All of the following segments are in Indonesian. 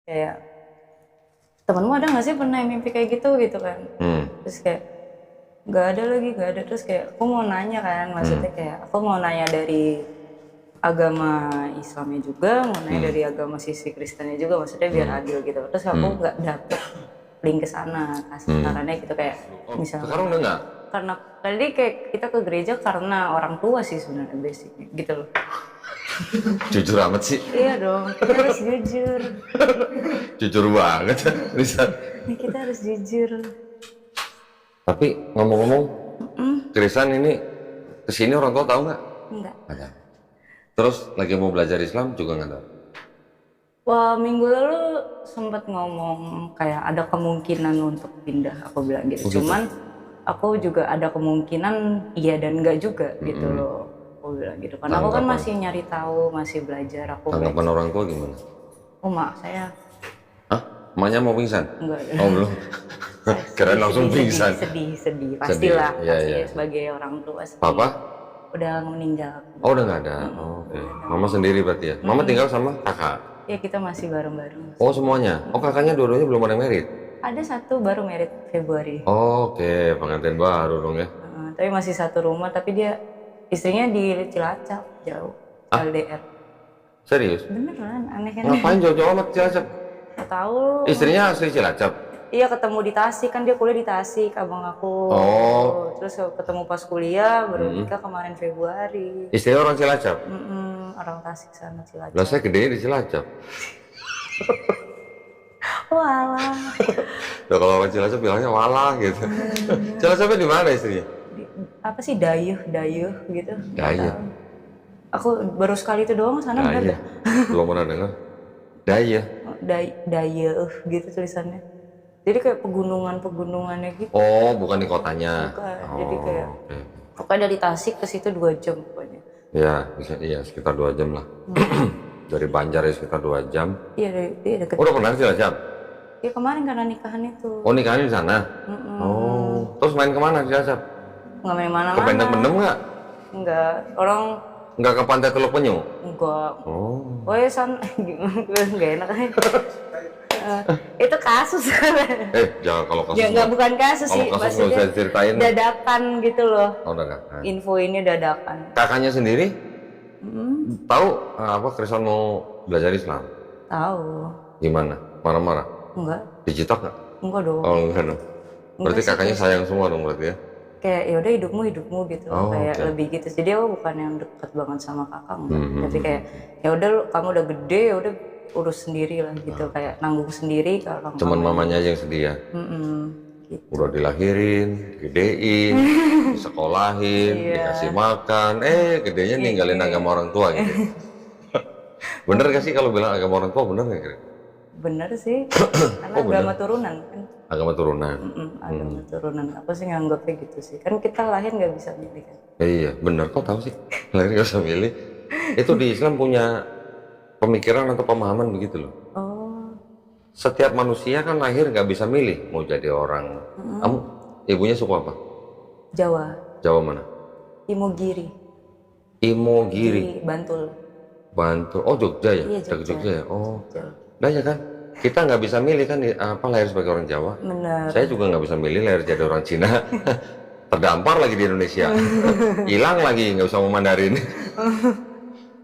kayak temenmu ada nggak sih pernah mimpi kayak gitu gitu kan. Terus kayak nggak ada lagi, nggak ada. Terus kayak aku mau nanya kan, maksudnya kayak aku mau nanya dari agama Islamnya juga, mau nanya dari agama sisi Kristennya juga, maksudnya biar adil gitu. Terus aku nggak dapet link ke sana, kasih sarannya gitu kayak misalnya Sekarang udah nggak? karena tadi kayak kita ke gereja karena orang tua sih sebenarnya basicnya gitu loh. Jujur amat sih. Iya dong, kita harus jujur. Jujur banget Risa. Nih kita harus jujur. Tapi ngomong-ngomong, Krisan ini kesini orang tua tahu nggak? Enggak. Ada. Terus lagi mau belajar Islam juga nggak tahu. Wah, minggu lalu sempat ngomong kayak ada kemungkinan untuk pindah, aku bilang gitu. Cuman aku juga ada kemungkinan iya dan enggak juga gitu loh. Aku bilang gitu. Karena aku kan masih nyari tahu, masih belajar. Aku Tanggapan orang tua gimana? oh mak saya Hah? Emaknya mau pingsan? enggak. Oh belum. Keren langsung pingsan. Sedih. Pastilah. Iya, Pasti iya. sebagai orang tua sedih. Papa? Udah meninggal. Oh udah nggak ada. Oh, oke. Mama sendiri berarti ya. Mama tinggal sama kakak. Ya kita masih bareng-bareng. Oh semuanya. Oh kakaknya dua-duanya belum ada yang merit. Ada satu baru merit Februari. Oh, oke, pengantin baru dong ya. Tapi masih satu rumah, tapi dia istrinya di Cilacap, jauh, LDR. Serius? Beneran, aneh kan? Ngapain jauh-jauh amat Cilacap? Nggak tahu. Istrinya asli Cilacap. Iya ketemu di Tasik, kan dia kuliah di Tasik, abang aku. Oh. Terus ketemu pas kuliah, baru nikah kemarin Februari. Istrinya orang Cilacap. Orang Tasik sana Cilacap. Lah saya gedenya di Cilacap. Walah. Loh, kalau orang Cilacap bilangnya walah gitu. Cilacapnya di mana istrinya? Apa sih dayuh gitu? Daya. Aku baru sekali itu doang sana Daya. udah. Belum pernah dengar. Daya. Dayuh gitu tulisannya. Jadi kayak pegunungannya gitu. Oh, bukan di kotanya. Bukan. Oh, Jadi kayak oke. pokoknya dari Tasik ke situ 2 jam pokoknya. Ya, bisa, iya sekitar 2 jam lah. Dari Banjar ya sekitar 2 jam. Iya deket. Udah pernah ke Cilacap? Ya kemarin karena nikahan itu. Oh, nikahannya di sana? Oh, terus main kemana di Cilacap? Nggak main Ke mana-mana. Bendem-bendem nggak? Enggak. Orang Nggak ke Pantai Teluk Penyu? enggak. Oh. Oh ya san gimana? Nggak enak aja. Itu kasus. Jangan kalau kasus. Ya nggak bukan kasus Kalau sih. kasus nggak Maksudnya usah diceritain. dadakan gitu loh. Oh, udah nggak. Info ini dadakan. Kakaknya sendiri tahu apa Kristen mau belajar Islam? Tahu. Gimana? Marah-marah? Enggak. Dijitak nggak? Enggak dong. Oh enggak dong. Berarti sih, kakaknya sayang semua dong berarti ya? Kayak ya udah hidupmu gitu Oh, kayak oke. lebih gitu. Jadi aku bukan yang dekat banget sama kakak enggak. Tapi kayak ya udah kamu udah gede ya udah urus sendiri lah gitu kayak nanggung sendiri kalau Cuman kamu. mamanya aja yang sedia. Ya? Gitu. Udah dilahirin, gedein, disekolahin, dikasih makan, gedenya ninggalin agama orang tua gitu. Bener gak sih kalau bilang agama orang tua bener gak? Bener sih. Karena agama turunan kan. Agama turunan. Agama turunan. Aku sih nganggapnya gitu sih. Kan kita lahir nggak bisa milih kan. Iya, bener kok tahu sih. Lahir gak usah milih. Itu di Islam punya pemikiran atau pemahaman begitu loh. Oh, Setiap manusia kan lahir nggak bisa milih mau jadi orang. Kamu ibunya suku apa? Jawa. Jawa mana? Imogiri Imogiri, di Bantul. Bantul. Oh Jogja ya? Iya, Dari Jogja. Jogja ya? Oh, Jawa. nah ya kan? Kita nggak bisa milih kan apa lahir sebagai orang Jawa. Bener. Saya juga nggak bisa milih lahir jadi orang Cina. Terdampar lagi di Indonesia. Hilang lagi nggak bisa ngomong Mandarin.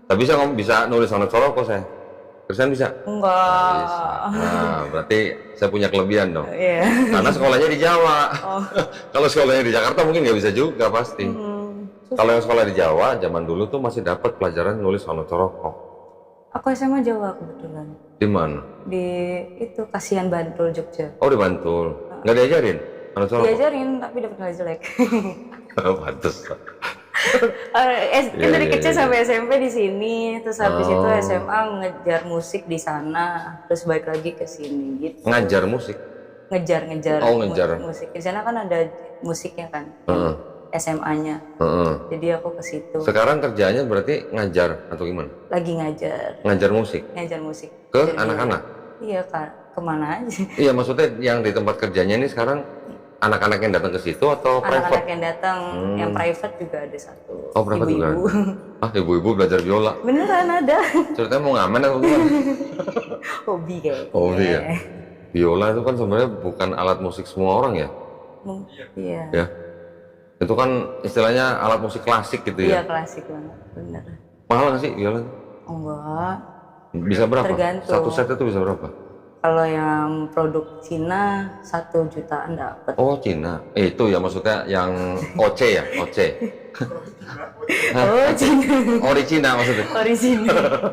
Tapi saya bisa nulis anak Solo kok saya. Kristen bisa? Enggak. Nah, berarti saya punya kelebihan dong. Iya. Karena sekolahnya di Jawa. Kalau sekolahnya di Jakarta mungkin nggak bisa juga pasti. Kalau yang sekolah di Jawa, zaman dulu tuh masih dapat pelajaran nulis sono coroko. Aku SMA Jawa kebetulan. Di mana? Di itu Kasihan Bantul Jogja. Oh di Bantul. Nggak diajarin? Sono coroko? Diajarin tapi dapat nilai jelek. Pantes. Kan dari iya, kecil iya. sampai SMP di sini, terus habis itu SMA ngejar musik di sana, terus balik lagi ke sini gitu. Ngajar musik? Ngejar Oh, ngejar. musik. Di sana kan ada musiknya kan, SMA-nya. Heeh. Jadi aku ke situ. Sekarang kerjanya berarti ngajar atau gimana? Lagi ngajar Ngajar musik? musik. Ke anak-anak? Iya kak, kemana aja? Iya maksudnya yang di tempat kerjanya ini sekarang anak-anak yang datang ke situ atau Anak-anak private? yang datang, yang private juga ada satu. Oh, private juga. Ibu-ibu. Ah, ibu-ibu belajar biola. Beneran ada. Ceritanya mau ngamen atau gimana? Hobi kayaknya. Hobi ya. Biola itu kan sebenarnya bukan alat musik semua orang ya. Iya. Ya. Itu kan istilahnya alat musik klasik gitu Iya ya. klasik banget, bener. Mahal nggak sih biola? Enggak. Bisa berapa? Tergantung. Satu set itu bisa berapa? Kalau yang produk Cina 1 jutaan dapat. Oh, Cina. Itu ya maksudnya yang OC ya, OC. Oh Cina. Ori Cina maksudnya. Original.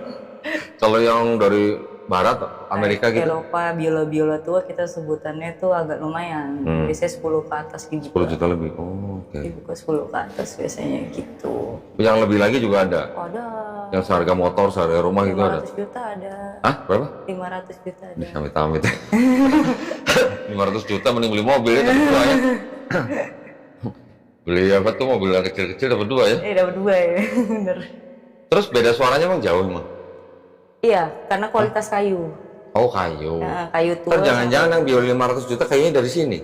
Kalau yang dari barat, Amerika gitu. Eropa biola-biola tua kita sebutannya tuh agak lumayan. Biasanya 10 ke atas 10 dibuka. juta lebih. Oh, oke. Dibuka 10 ke atas biasanya gitu. Yang lebih lagi juga ada. Oh, ada. Yang seharga motor, seharga rumah gitu ada. 500 juta ada. Hah? Berapa? 500 juta ada. Amit-amit. 500 juta mending beli mobil ya, dapat dua ya. Beli apa tuh mobil yang kecil-kecil dapat dua ya. Dapat 2 ya. Bener. Terus beda suaranya emang jauh emang? Iya, karena kualitas kayu. Oh, kayu. Nah, kayu tua. Ntar jangan-jangan yang biola 500 juta kayaknya dari sini.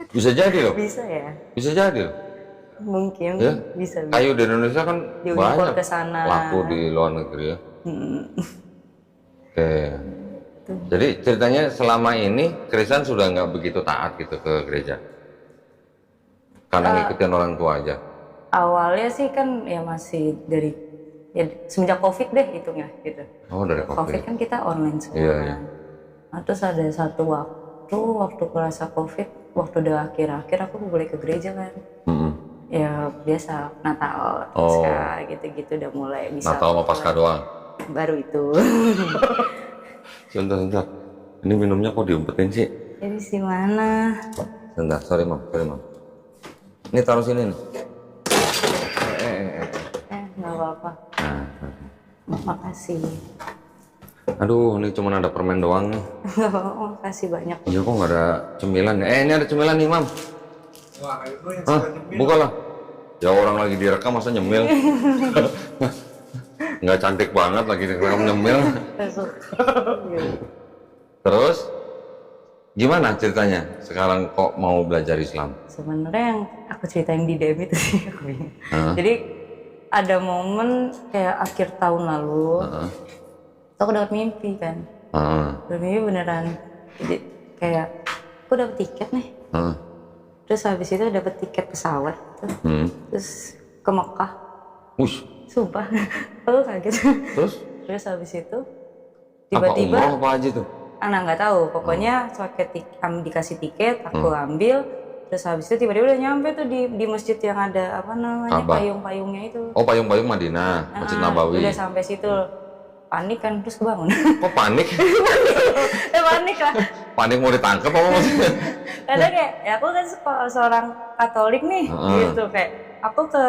Bisa jadi loh. Bisa ya? Bisa jadi loh. Mungkin Ya? bisa. Kayu di Indonesia kan Diimpor banyak ke sana. laku di luar negeri ya. Oke. Jadi ceritanya selama ini Kristen sudah nggak begitu taat gitu ke gereja? Karena ngikutin orang tua aja? Awalnya sih kan ya masih dari ya semenjak COVID deh hitungnya gitu. Oh, dari COVID COVID. kan kita online semua. Iya, kan. iya. Nah, terus ada satu waktu kerasa COVID, waktu udah akhir-akhir aku boleh ke gereja kan. Mm-mm. Ya biasa Natal, Oh. Pasca gitu-gitu udah mulai bisa. Natal sama Pasca doang? Baru itu. Sebentar. Ini minumnya kok diumpetin sih? Jadi si mana? Sebentar, sorry mam. Ini taruh sini nih. Nggak apa-apa. Nah. Makasih. Aduh, ini cuma ada permen doang nih. Nggak apa-apa, makasih banyak. Iya kok nggak ada cemilan ya? Ini ada cemilan nih mam. Wah, itu yang Hah? suka nyemil. Buka lah. Ya orang lagi direkam masa nyemil. Nggak cantik banget lagi direkam nyemil. Terus gimana ceritanya sekarang kok mau belajar Islam? Sebenarnya yang aku ceritain di DM itu sih aku bingung. Hah? Jadi ada momen kayak akhir tahun lalu, aku dapat mimpi kan. Dapat mimpi beneran. Jadi kayak aku dapat tiket nih. Terus habis itu dapat tiket pesawat tuh. Terus ke Mekah. Ush. Sumpah, aku kaget. Terus habis itu tiba-tiba apa umroh apa aja tuh? anak nggak tahu, pokoknya dikasih tiket, aku ambil, terus habis itu tiba-tiba udah nyampe tuh di masjid yang ada apa namanya Ka'bah. payung-payungnya itu. Oh, payung-payung Madinah, Masjid Nabawi. Udah sampai situ panik kan, terus kebangun. Kok panik? Panik lah. Panik mau ditangkap apa maksudnya? Karena kayak ya aku kan seorang Katolik nih, gitu kayak aku ke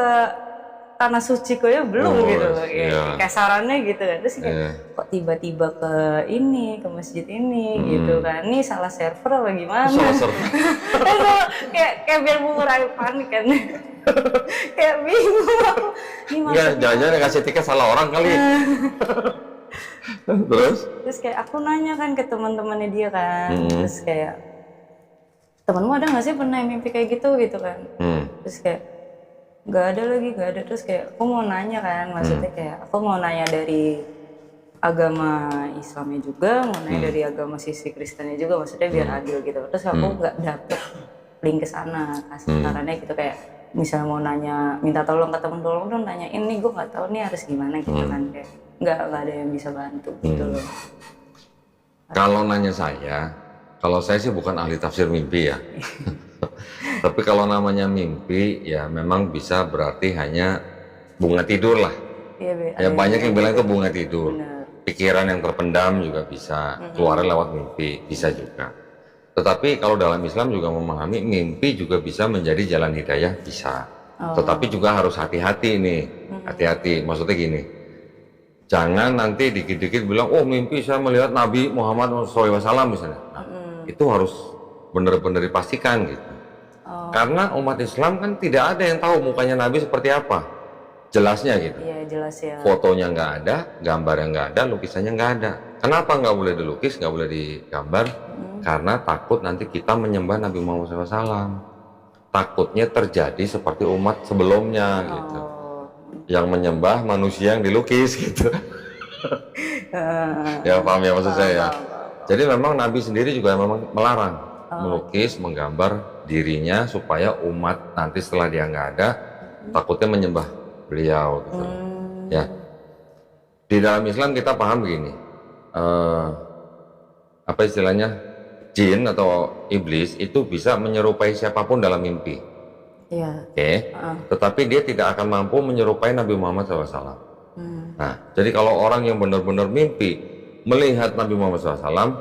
tanah suci kok ya belum gitu, iya. kayak sarannya gitu kan, terus kayak Iya. kok tiba-tiba ke masjid ini gitu kan, ini salah server apa gimana? Salah server. kayak biar mengurangi panik kan, kayak bingung aku. Ini Iya, maksudnya jangan-jangan yang kasih tiket salah orang kali. terus kayak aku nanya kan ke teman-temannya dia kan, terus kayak temanmu ada nggak sih pernah mimpi kayak gitu kan, terus kayak nggak ada, terus kayak aku mau nanya kan, maksudnya kayak aku mau nanya dari agama Islamnya juga, mau nanya dari agama sisi Kristennya juga, maksudnya biar adil gitu. Terus aku nggak dapet link ke sana, kasih sarannya gitu, kayak misalnya mau nanya, minta tolong ke temen, tolong dong nanya ini, gue nggak tahu nih harus gimana gitu kan, kayak nggak ada yang bisa bantu gitu loh. Kalau nanya kalau saya sih bukan ahli tafsir mimpi ya. Tapi kalau namanya mimpi ya memang bisa berarti hanya bunga tidur lah. Iya, Ya banyak yang bilang itu bunga tidur. Bener. Pikiran yang terpendam juga bisa keluar lewat mimpi, bisa juga. Tetapi kalau dalam Islam juga memahami mimpi juga bisa menjadi jalan hidayah, bisa. Tetapi juga harus hati-hati nih, hati-hati. Maksudnya gini, jangan nanti dikit-dikit bilang, oh mimpi saya melihat Nabi Muhammad SAW misalnya. Nah, itu harus benar-benar dipastikan gitu. Karena umat Islam kan tidak ada yang tahu mukanya Nabi seperti apa, jelasnya gitu. Iya jelas ya. Fotonya nggak ada, gambarnya nggak ada, lukisannya nggak ada. Kenapa nggak boleh dilukis, nggak boleh digambar? Karena takut nanti kita menyembah Nabi Muhammad SAW. Takutnya terjadi seperti umat sebelumnya gitu. Yang menyembah manusia yang dilukis gitu. Ya paham ya maksud saya ya. Jadi memang Nabi sendiri juga memang melarang melukis, menggambar dirinya supaya umat nanti setelah dia nggak ada takutnya menyembah beliau gitu. Ya. Di dalam Islam kita paham begini. Apa istilahnya? Jin atau iblis itu bisa menyerupai siapapun dalam mimpi. Iya. Oke. Tetapi dia tidak akan mampu menyerupai Nabi Muhammad SAW. Nah, jadi kalau orang yang benar-benar mimpi melihat Nabi Muhammad SAW,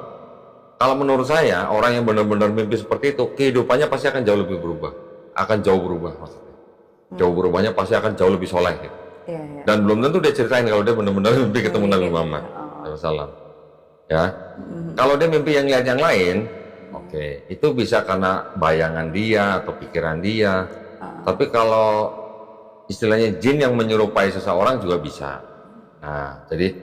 kalau menurut saya orang yang benar-benar mimpi seperti itu, kehidupannya pasti akan jauh lebih berubah, akan jauh berubah maksudnya. Jauh berubahnya pasti akan jauh lebih soleh. Gitu. Iya. Dan belum tentu dia ceritain kalau dia benar-benar mimpi ketemu Nabi Muhammad SAW. Ya, kalau dia mimpi yang lihat yang lain, oke, itu bisa karena bayangan dia atau pikiran dia. Tapi kalau istilahnya jin yang menyerupai seseorang juga bisa. Nah, jadi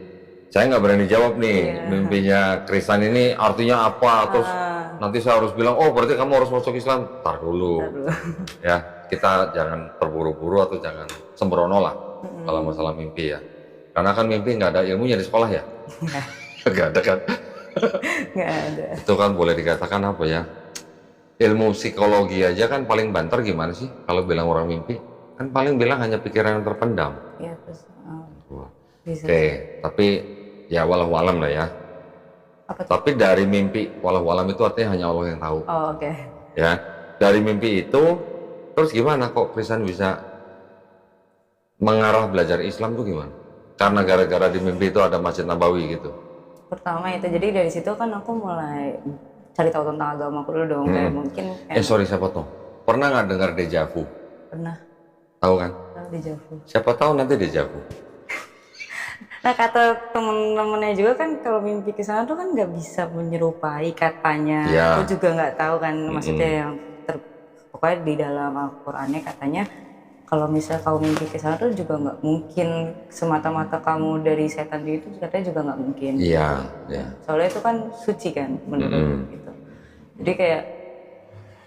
saya nggak berani jawab nih mimpinya Krisan ini artinya apa. Terus nanti saya harus bilang, oh berarti kamu harus masuk Islam. Tar dulu. Ya, kita jangan terburu-buru atau jangan sembrono lah kalau masalah mimpi ya. Karena kan mimpi nggak ada ilmunya di sekolah ya. Nggak ada kan? Nggak ada. Itu kan boleh dikatakan apa ya? Ilmu psikologi aja kan paling banter gimana sih kalau bilang orang mimpi? Kan paling bilang hanya pikiran yang terpendam. Iya terus. Oke, tapi ya walau alam lah ya. Apa tuh? Tapi dari mimpi walau alam itu artinya hanya Allah yang tahu. Oh oke. Ya, dari mimpi itu terus gimana kok Krisan bisa mengarah belajar Islam tuh gimana? Karena gara-gara di mimpi itu ada Masjid Nabawi gitu. Pertama itu jadi dari situ kan aku mulai cari tahu tentang agama aku dulu dong. Kayak mungkin Sorry saya potong. Pernah nggak dengar deja vu? pernah Tahu kan? deja vu. Siapa tahu nanti deja vu. Nah kata temen-temennya juga kan kalau mimpi ke sana tuh kan nggak bisa menyerupai katanya. Ya. Aku juga nggak tahu kan maksudnya yang pokoknya di dalam Al-Qur'annya katanya kalau misalnya kamu mimpi ke sana tuh juga nggak mungkin semata-mata kamu dari setan itu katanya juga nggak mungkin. Iya, ya. Soalnya itu kan suci kan menurut gitu. Jadi kayak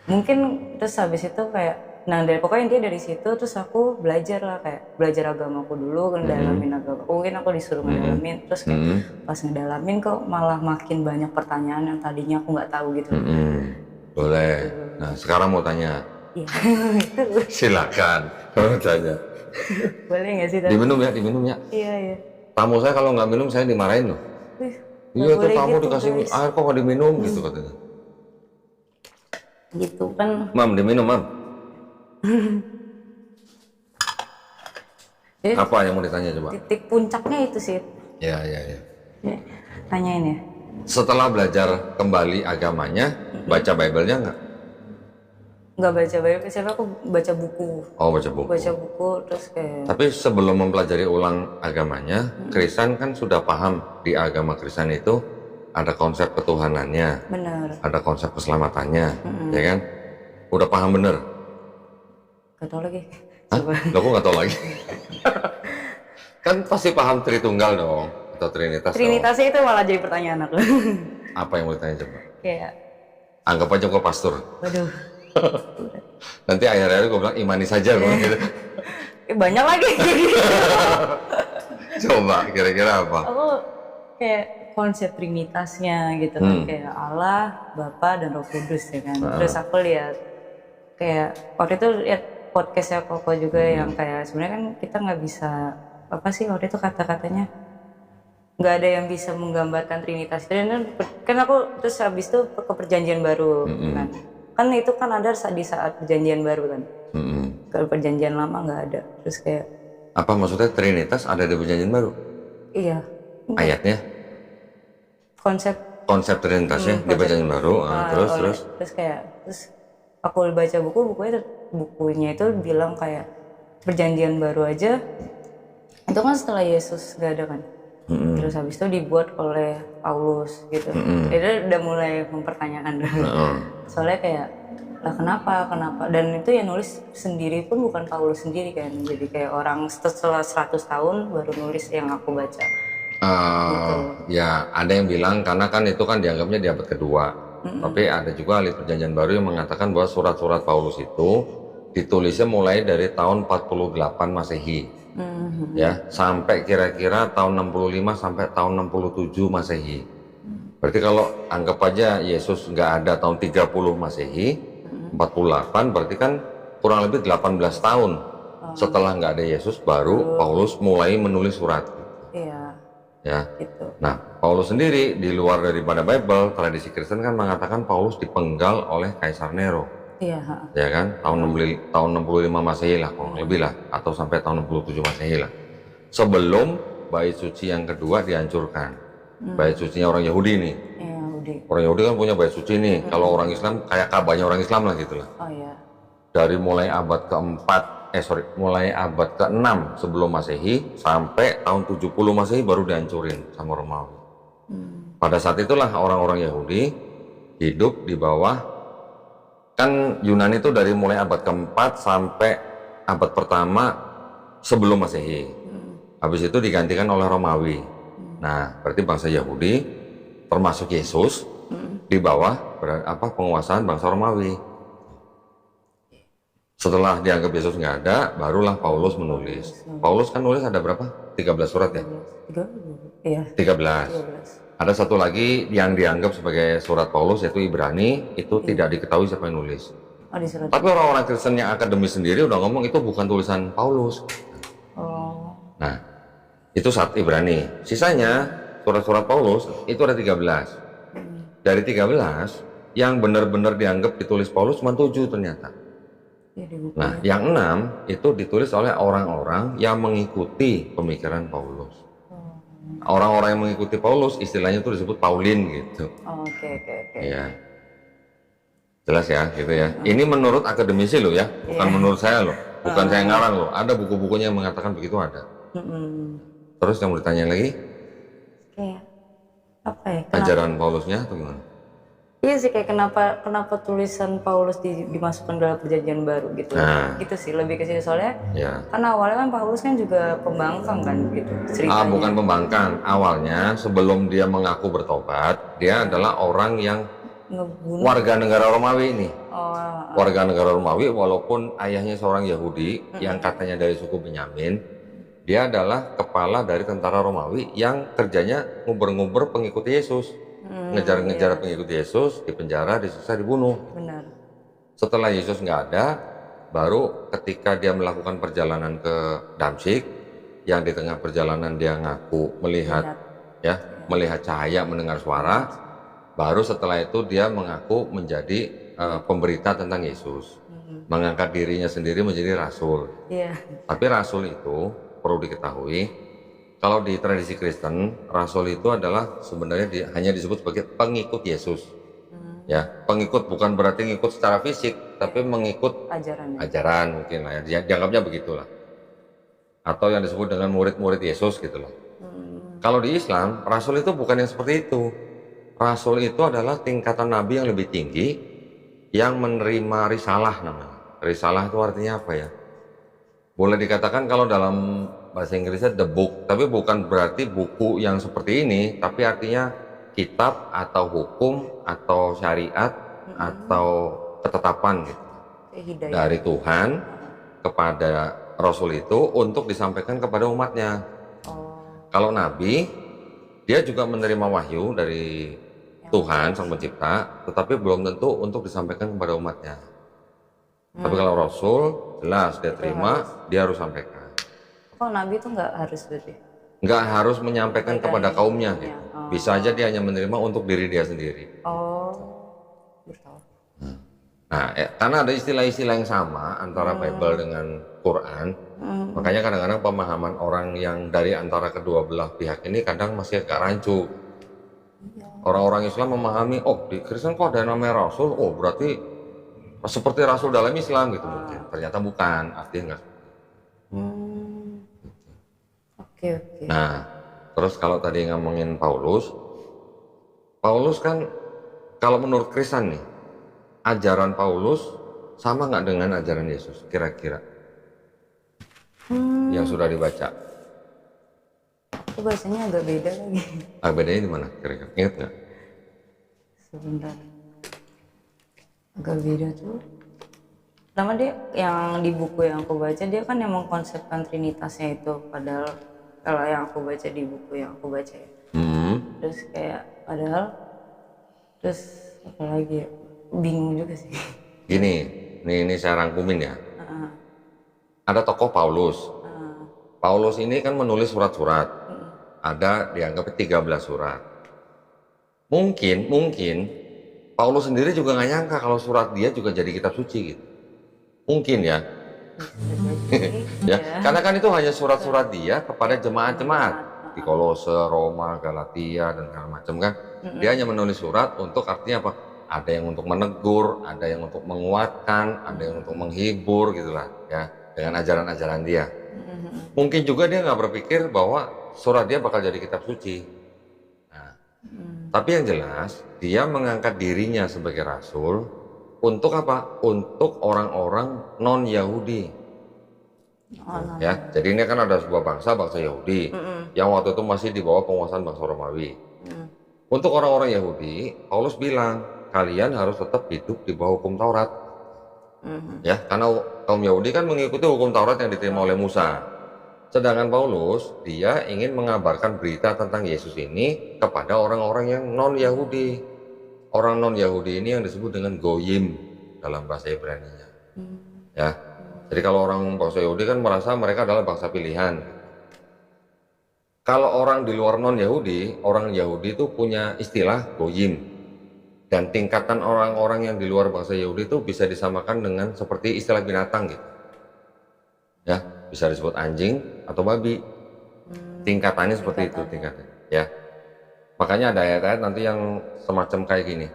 mungkin terus habis itu kayak nah dari pokoknya dia dari situ terus aku belajar lah kayak belajar agamaku dulu ngedalamin agama. Mungkin aku disuruh ngedalamin terus kayak pas ngedalamin kok malah makin banyak pertanyaan yang tadinya aku nggak tahu gitu. Boleh. Nah sekarang mau tanya. Iya. Silakan. Mau tanya. Boleh nggak sih? Diminum ya. Iya. Tamu saya kalau nggak minum saya dimarahin loh. Iya tuh tamu gitu, dikasih air kok nggak diminum gitu katanya. Gitu kan. Mam diminum mam. Jadi, apa yang mau ditanya coba? titik puncaknya itu sih. Ya. Ya, tanyain ya. Setelah belajar kembali agamanya, baca Bible-nya nggak? Nggak baca Bible, siapa aku baca buku. Oh baca buku. Baca buku terus kayak. Tapi sebelum mempelajari ulang agamanya, Kristen kan sudah paham di agama Kristen itu ada konsep ketuhanannya, Bener. ada konsep keselamatannya, ya kan? Udah paham bener? Gak tau lagi. Hah? Coba. Loh, aku nggak tahu lagi. Kan pasti paham Tritunggal dong, atau Trinitas. Trinitasnya itu malah jadi pertanyaan aku. Apa yang mau ditanya coba? Kayak, Anggap aja kok pastor. waduh. Nanti akhir-akhir gue bilang imani saja gue gitu. Banyak lagi. Coba kira-kira apa? Aku kayak konsep trinitasnya gitu kan. Kayak Allah, Bapa, dan Roh Kudus ya kan. Terus aku lihat kayak waktu itu lihat podcastnya Koko juga yang kayak sebenarnya kan kita nggak bisa apa sih waktu itu kata-katanya nggak ada yang bisa menggambarkan Trinitas itu dan kan aku terus habis itu ke perjanjian baru kan itu kan ada di saat perjanjian baru kan kalau perjanjian lama nggak ada terus kayak apa maksudnya Trinitas ada di perjanjian baru? Iya Ayatnya? Konsep Trinitasnya di perjanjian baru terus aku baca bukunya itu bilang kayak perjanjian baru aja itu kan setelah Yesus gak ada kan terus habis itu dibuat oleh Paulus gitu itu udah mulai mempertanyakan soalnya kayak lah kenapa dan itu yang nulis sendiri pun bukan Paulus sendiri kan jadi kayak orang setelah 100 tahun baru nulis yang aku baca gitu. Ya ada yang bilang karena kan itu kan dianggapnya di abad kedua Tapi ada juga ahli perjanjian baru yang mengatakan bahwa surat-surat Paulus itu ditulisnya mulai dari tahun 48 Masehi. Ya, sampai kira-kira tahun 65 sampai tahun 67 Masehi. Berarti kalau anggap aja Yesus nggak ada tahun 30 Masehi, 48 berarti kan kurang lebih 18 tahun setelah nggak ada Yesus baru Paulus mulai menulis surat. Iya. Ya. Gitu. Nah, Paulus sendiri di luar daripada Bible, tradisi Kristen kan mengatakan Paulus dipenggal oleh Kaisar Nero. Iya. Ya kan, tahun 65 Masehi lah, kurang lebih lah, atau sampai tahun 67 Masehi lah. Sebelum bait suci yang kedua dihancurkan. Bait sucinya orang Yahudi nih. Iya, Yahudi. Orang Yahudi kan punya bait suci nih. Kalau orang Islam kayak Ka'bahnya orang Islam lah gitu lah. Oh iya. Dari mulai abad mulai abad ke-6 sebelum Masehi sampai tahun 70 Masehi baru dihancurin sama Romawi. Pada saat itulah orang-orang Yahudi hidup di bawah, kan Yunani itu dari mulai abad ke-4 sampai abad pertama sebelum Masehi. Habis itu digantikan oleh Romawi. Nah, berarti bangsa Yahudi termasuk Yesus di bawah penguasaan bangsa Romawi. Setelah dianggap Yesus nggak ada, barulah Paulus menulis. Paulus kan nulis ada berapa? 13 surat ya? 13. Iya. 13. 13. Ada satu lagi yang dianggap sebagai surat Paulus, yaitu Ibrani. Itu tidak diketahui siapa yang nulis. Oh, di surat. Tapi orang-orang Kristen yang akademis sendiri udah ngomong itu bukan tulisan Paulus. Oh. Nah, itu saat Ibrani. Sisanya surat-surat Paulus itu ada 13. Dari 13 yang benar-benar dianggap ditulis Paulus cuma 7 ternyata. Iya, di buku. Nah, yang 6 itu ditulis oleh orang-orang yang mengikuti pemikiran Paulus. Orang-orang yang mengikuti Paulus istilahnya itu disebut Paulin gitu. Oh, oke. Iya. Jelas ya, gitu ya. Ini menurut akademisi lo ya, bukan menurut saya loh. Bukan saya ngarang loh. Ada buku-bukunya yang mengatakan begitu ada. Terus yang mau ditanya lagi? Kayak apa ya? Ajaran Paulusnya atau gimana? Iya sih, kayak kenapa tulisan Paulus dimasukkan dalam perjanjian baru gitu. Nah. Gitu sih, lebih ke sini soalnya. Ya. Karena awalnya kan Paulus kan juga pembangkang kan gitu ceritanya. Bukan pembangkang. Awalnya sebelum dia mengaku bertobat, dia adalah orang yang Ngebunuh. warga negara Romawi ini. Oh, Warga negara Romawi walaupun ayahnya seorang Yahudi yang katanya dari suku Benyamin, dia adalah kepala dari tentara Romawi yang kerjanya nguber-nguber pengikut Yesus. Ngejar-ngejar pengikut Yesus, dipenjara, disiksa, dibunuh. benar. Setelah Yesus nggak ada, baru ketika dia melakukan perjalanan ke Damsyik, yang di tengah perjalanan dia ngaku melihat cahaya, mendengar suara, baru setelah itu dia mengaku menjadi pemberita tentang Yesus, mengangkat dirinya sendiri menjadi rasul. Iya. Tapi rasul itu perlu diketahui, kalau di tradisi Kristen, rasul itu adalah sebenarnya hanya disebut sebagai pengikut Yesus. Ya, pengikut bukan berarti ngikut secara fisik, tapi mengikut ajaran mungkin lah ya. Dianggapnya begitulah. Atau yang disebut dengan murid-murid Yesus gitu loh. Kalau di Islam, rasul itu bukan yang seperti itu. Rasul itu adalah tingkatan nabi yang lebih tinggi yang menerima risalah namanya. Risalah itu artinya apa ya? Boleh dikatakan kalau dalam bahasa Inggrisnya the book, tapi bukan berarti buku yang seperti ini, tapi artinya kitab atau hukum atau syariat atau ketetapan gitu dari Tuhan kepada Rasul itu untuk disampaikan kepada umatnya. Kalau Nabi, dia juga menerima wahyu dari Tuhan Sang Pencipta, tetapi belum tentu untuk disampaikan kepada umatnya. Tapi kalau Rasul, jelas dia terima, dia harus sampaikan. Oh, Nabi itu nggak harus berarti? Nggak harus menyampaikan kepada kaumnya gitu. Bisa aja dia hanya menerima untuk diri dia sendiri. Oh, betul. Nah, karena ada istilah-istilah yang sama antara Bible dengan Quran, makanya kadang-kadang pemahaman orang yang dari antara kedua belah pihak ini kadang masih agak rancu. Orang-orang Islam memahami, oh di Kristen kok ada namanya Rasul, oh berarti seperti Rasul dalam Islam gitu mungkin. Ternyata bukan, artinya enggak. Oke. Nah, terus kalau tadi ngomongin Paulus kan kalau menurut Kristen nih, ajaran Paulus sama nggak dengan ajaran Yesus kira-kira? Yang sudah dibaca. Itu bahasanya agak beda lagi. Bedanya di mana kira-kira? Ingat nggak? Sebentar. Agak beda tuh. Pertama dia yang di buku yang aku baca dia kan emang konsepkan trinitasnya itu, padahal kalau yang aku baca di buku yang aku baca ya. Terus kayak padahal terus apa lagi ya? Bingung juga sih. Gini, ini saya rangkumin ya. Ada tokoh Paulus. Paulus ini kan menulis surat-surat. Ada dianggap 13 surat. Mungkin Paulus sendiri juga nggak nyangka kalau surat dia juga jadi kitab suci gitu. Mungkin ya. Ya, karena kan itu hanya surat-surat dia kepada jemaat-jemaat di Kolose, Roma, Galatia dan segala macam kan. Dia hanya menulis surat untuk artinya apa? Ada yang untuk menegur, ada yang untuk menguatkan, ada yang untuk menghibur gitulah ya, dengan ajaran-ajaran dia. Mungkin juga dia nggak berpikir bahwa surat dia bakal jadi kitab suci. Nah, tapi yang jelas dia mengangkat dirinya sebagai rasul untuk apa? Untuk orang-orang non-Yahudi. Ya, jadi ini kan ada sebuah bangsa Yahudi yang waktu itu masih di bawah penguasaan bangsa Romawi. Untuk orang-orang Yahudi, Paulus bilang kalian harus tetap hidup di bawah hukum Taurat. Ya, karena kaum Yahudi kan mengikuti hukum Taurat yang diterima oleh Musa. Sedangkan Paulus dia ingin mengabarkan berita tentang Yesus ini kepada orang-orang yang non-Yahudi. Orang non-Yahudi ini yang disebut dengan Goyim dalam bahasa Ibrani-nya. Ya. Jadi kalau orang bangsa Yahudi kan merasa mereka adalah bangsa pilihan. Kalau orang di luar non-Yahudi, orang Yahudi itu punya istilah Goyim. Dan tingkatan orang-orang yang di luar bangsa Yahudi itu bisa disamakan dengan seperti istilah binatang gitu. Ya, bisa disebut anjing atau babi. Tingkatannya seperti itu tingkatnya, ya. Makanya ada ayat-ayat nanti yang semacam kayak gini.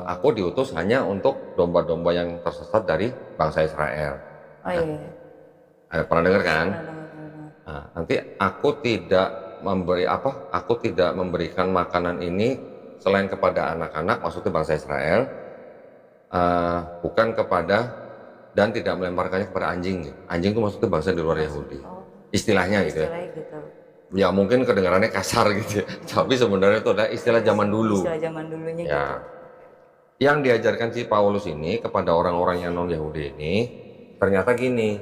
Aku diutus hanya untuk domba-domba yang tersesat dari bangsa Israel. Oh iya. Pernah dengar kan? Nah, nanti aku tidak memberikan makanan ini selain kepada anak-anak, maksudnya bangsa Israel, bukan kepada dan tidak melemparkannya kepada anjing. Anjing itu maksudnya bangsa di luar Yahudi. Istilahnya gitu ya. Ya mungkin kedengarannya kasar gitu ya. Tapi sebenarnya itu adalah istilah zaman dulu. Istilah zaman dulunya ya. gitu. Yang diajarkan si Paulus ini kepada orang-orang yang non-Yahudi ini ternyata gini.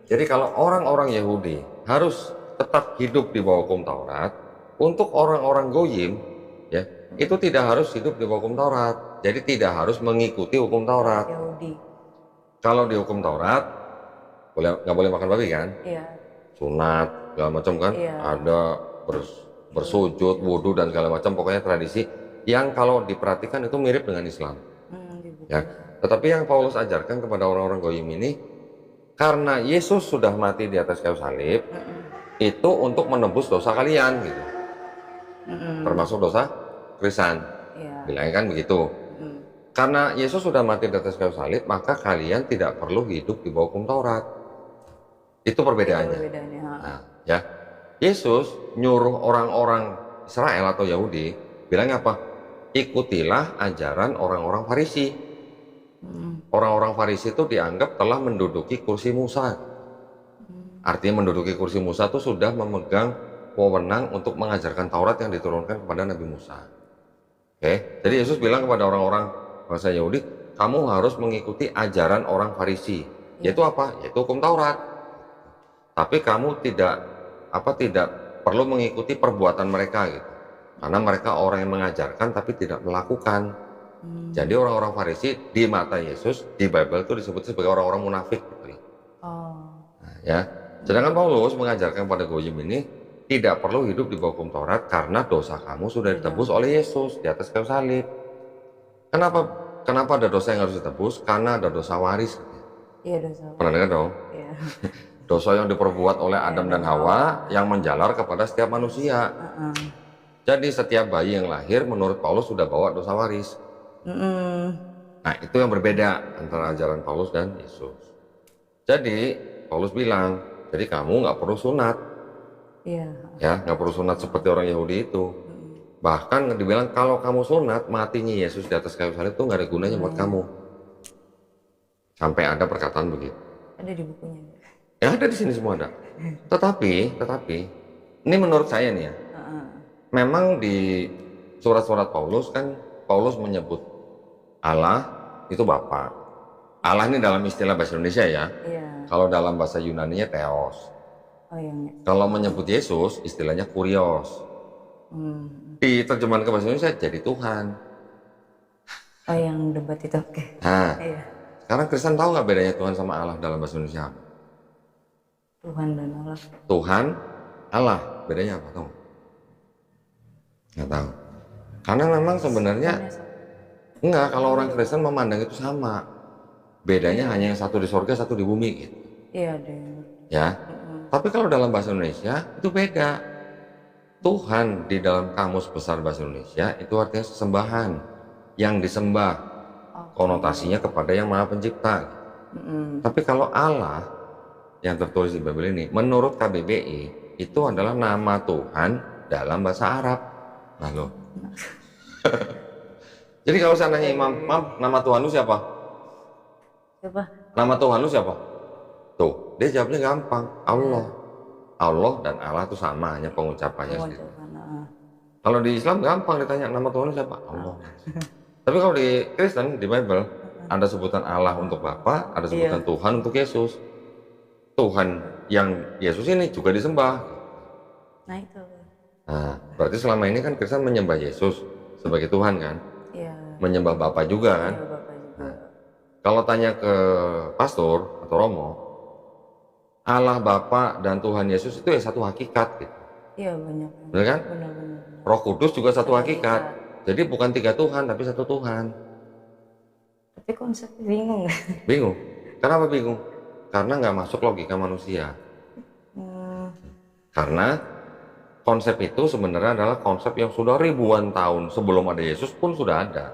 Jadi kalau orang-orang Yahudi harus tetap hidup di bawah hukum Taurat, untuk orang-orang Goyim ya, itu tidak harus hidup di bawah hukum Taurat. Jadi tidak harus mengikuti hukum Taurat. Yahudi. Kalau di hukum Taurat nggak boleh makan babi kan? Iya. Sunat segala macam kan, ada bersujud, wudhu dan segala macam, pokoknya tradisi yang kalau diperhatikan itu mirip dengan Islam. Ya, tetapi yang Paulus ajarkan kepada orang-orang Goyim ini, karena Yesus sudah mati di atas kayu salib, itu untuk menebus dosa kalian gitu, termasuk dosa Kristen. Bilangnya kan begitu. Karena Yesus sudah mati di atas kayu salib, maka kalian tidak perlu hidup di bawah hukum Taurat. Itu perbedaannya. Nah, ya, Yesus nyuruh orang-orang Israel atau Yahudi bilang apa? Ikutilah ajaran orang-orang Farisi. Orang-orang Farisi itu dianggap telah menduduki kursi Musa. Artinya menduduki kursi Musa itu sudah memegang wewenang untuk mengajarkan Taurat yang diturunkan kepada Nabi Musa. Oke, jadi Yesus bilang kepada orang-orang bangsa Yahudi, kamu harus mengikuti ajaran orang Farisi. Yaitu apa? Yaitu hukum Taurat. Tapi kamu tidak perlu mengikuti perbuatan mereka gitu. Karena mereka orang yang mengajarkan tapi tidak melakukan. Jadi orang-orang Farisi di mata Yesus di Bible itu disebut sebagai orang-orang munafik gitu. Nah, ya. Sedangkan Paulus mengajarkan pada Goyim ini tidak perlu hidup di bawah hukum Taurat karena dosa kamu sudah ditebus oleh Yesus di atas kayu salib. Kenapa ada dosa yang harus ditebus? Karena ada dosa waris. Iya, dosa. Pernah dengar dong? Iya. Dosa yang diperbuat oleh Adam dan Hawa yang menjalar kepada setiap manusia. Jadi setiap bayi yang lahir menurut Paulus sudah bawa dosa waris. Nah itu yang berbeda antara ajaran Paulus dan Yesus. Jadi Paulus bilang, jadi kamu nggak perlu sunat. Ya, nggak perlu sunat seperti orang Yahudi itu. Bahkan dibilang kalau kamu sunat, matinya Yesus di atas kayu salib itu nggak ada gunanya buat kamu. Sampai ada perkataan begitu. Ada di bukunya. Ya ada di sini semua ada. Tetapi ini menurut saya nih ya. Memang di surat-surat Paulus kan Paulus menyebut Allah, itu Bapa. Allah ini dalam istilah bahasa Indonesia ya. Iya. Kalau dalam bahasa Yunani-nya Theos. Oh yang Kalau menyebut Yesus istilahnya Kurios. Di terjemahan ke bahasa Indonesia jadi Tuhan. Oh yang debat itu, oke. Nah, Iya. sekarang Kristen tahu nggak bedanya Tuhan sama Allah dalam bahasa Indonesia? Tuhan dan Allah. Tuhan, Allah, bedanya apa tahu? Nggak tahu. Karena memang sebenarnya enggak, kalau orang Kristen memandang itu sama. Bedanya hanya yang satu di surga, satu di bumi gitu. Iya deh. Ya. Tapi kalau dalam bahasa Indonesia itu beda. Tuhan di dalam kamus besar bahasa Indonesia itu artinya sesembahan, yang disembah. Konotasinya kepada yang Maha Pencipta. Tapi kalau Allah yang tertulis di Bible ini, menurut KBBI itu adalah nama Tuhan dalam bahasa Arab. Nah loh. Jadi kalau saya nanya Imam, nama Tuhan lu siapa? Siapa? Nama Tuhan lu siapa? Tuh, dia jawabnya gampang, Allah. Allah dan Allah itu sama, hanya pengucapannya sendiri. Kalau di Islam gampang ditanya nama Tuhan lu siapa? Allah. Tapi kalau di Kristen, di Bible, ada sebutan Allah untuk Bapa, ada sebutan Tuhan untuk Yesus. Tuhan yang Yesus ini juga disembah. Nah itu. Nah, berarti selama ini kan Kristen menyembah Yesus sebagai Tuhan kan? Iya. Menyembah Bapa juga kan? Iya, Bapak juga. Kalau tanya ke pastor atau Romo, Allah Bapa dan Tuhan Yesus itu ya satu hakikat gitu. Iya banyak. Benar kan? Benar-benar. Roh Kudus juga satu hakikat. Jadi bukan 3 Tuhan tapi satu Tuhan. Tapi konsepnya bingung. Bingung? Kenapa bingung? Karena nggak masuk logika manusia. Karena konsep itu sebenarnya adalah konsep yang sudah ribuan tahun sebelum ada Yesus pun sudah ada.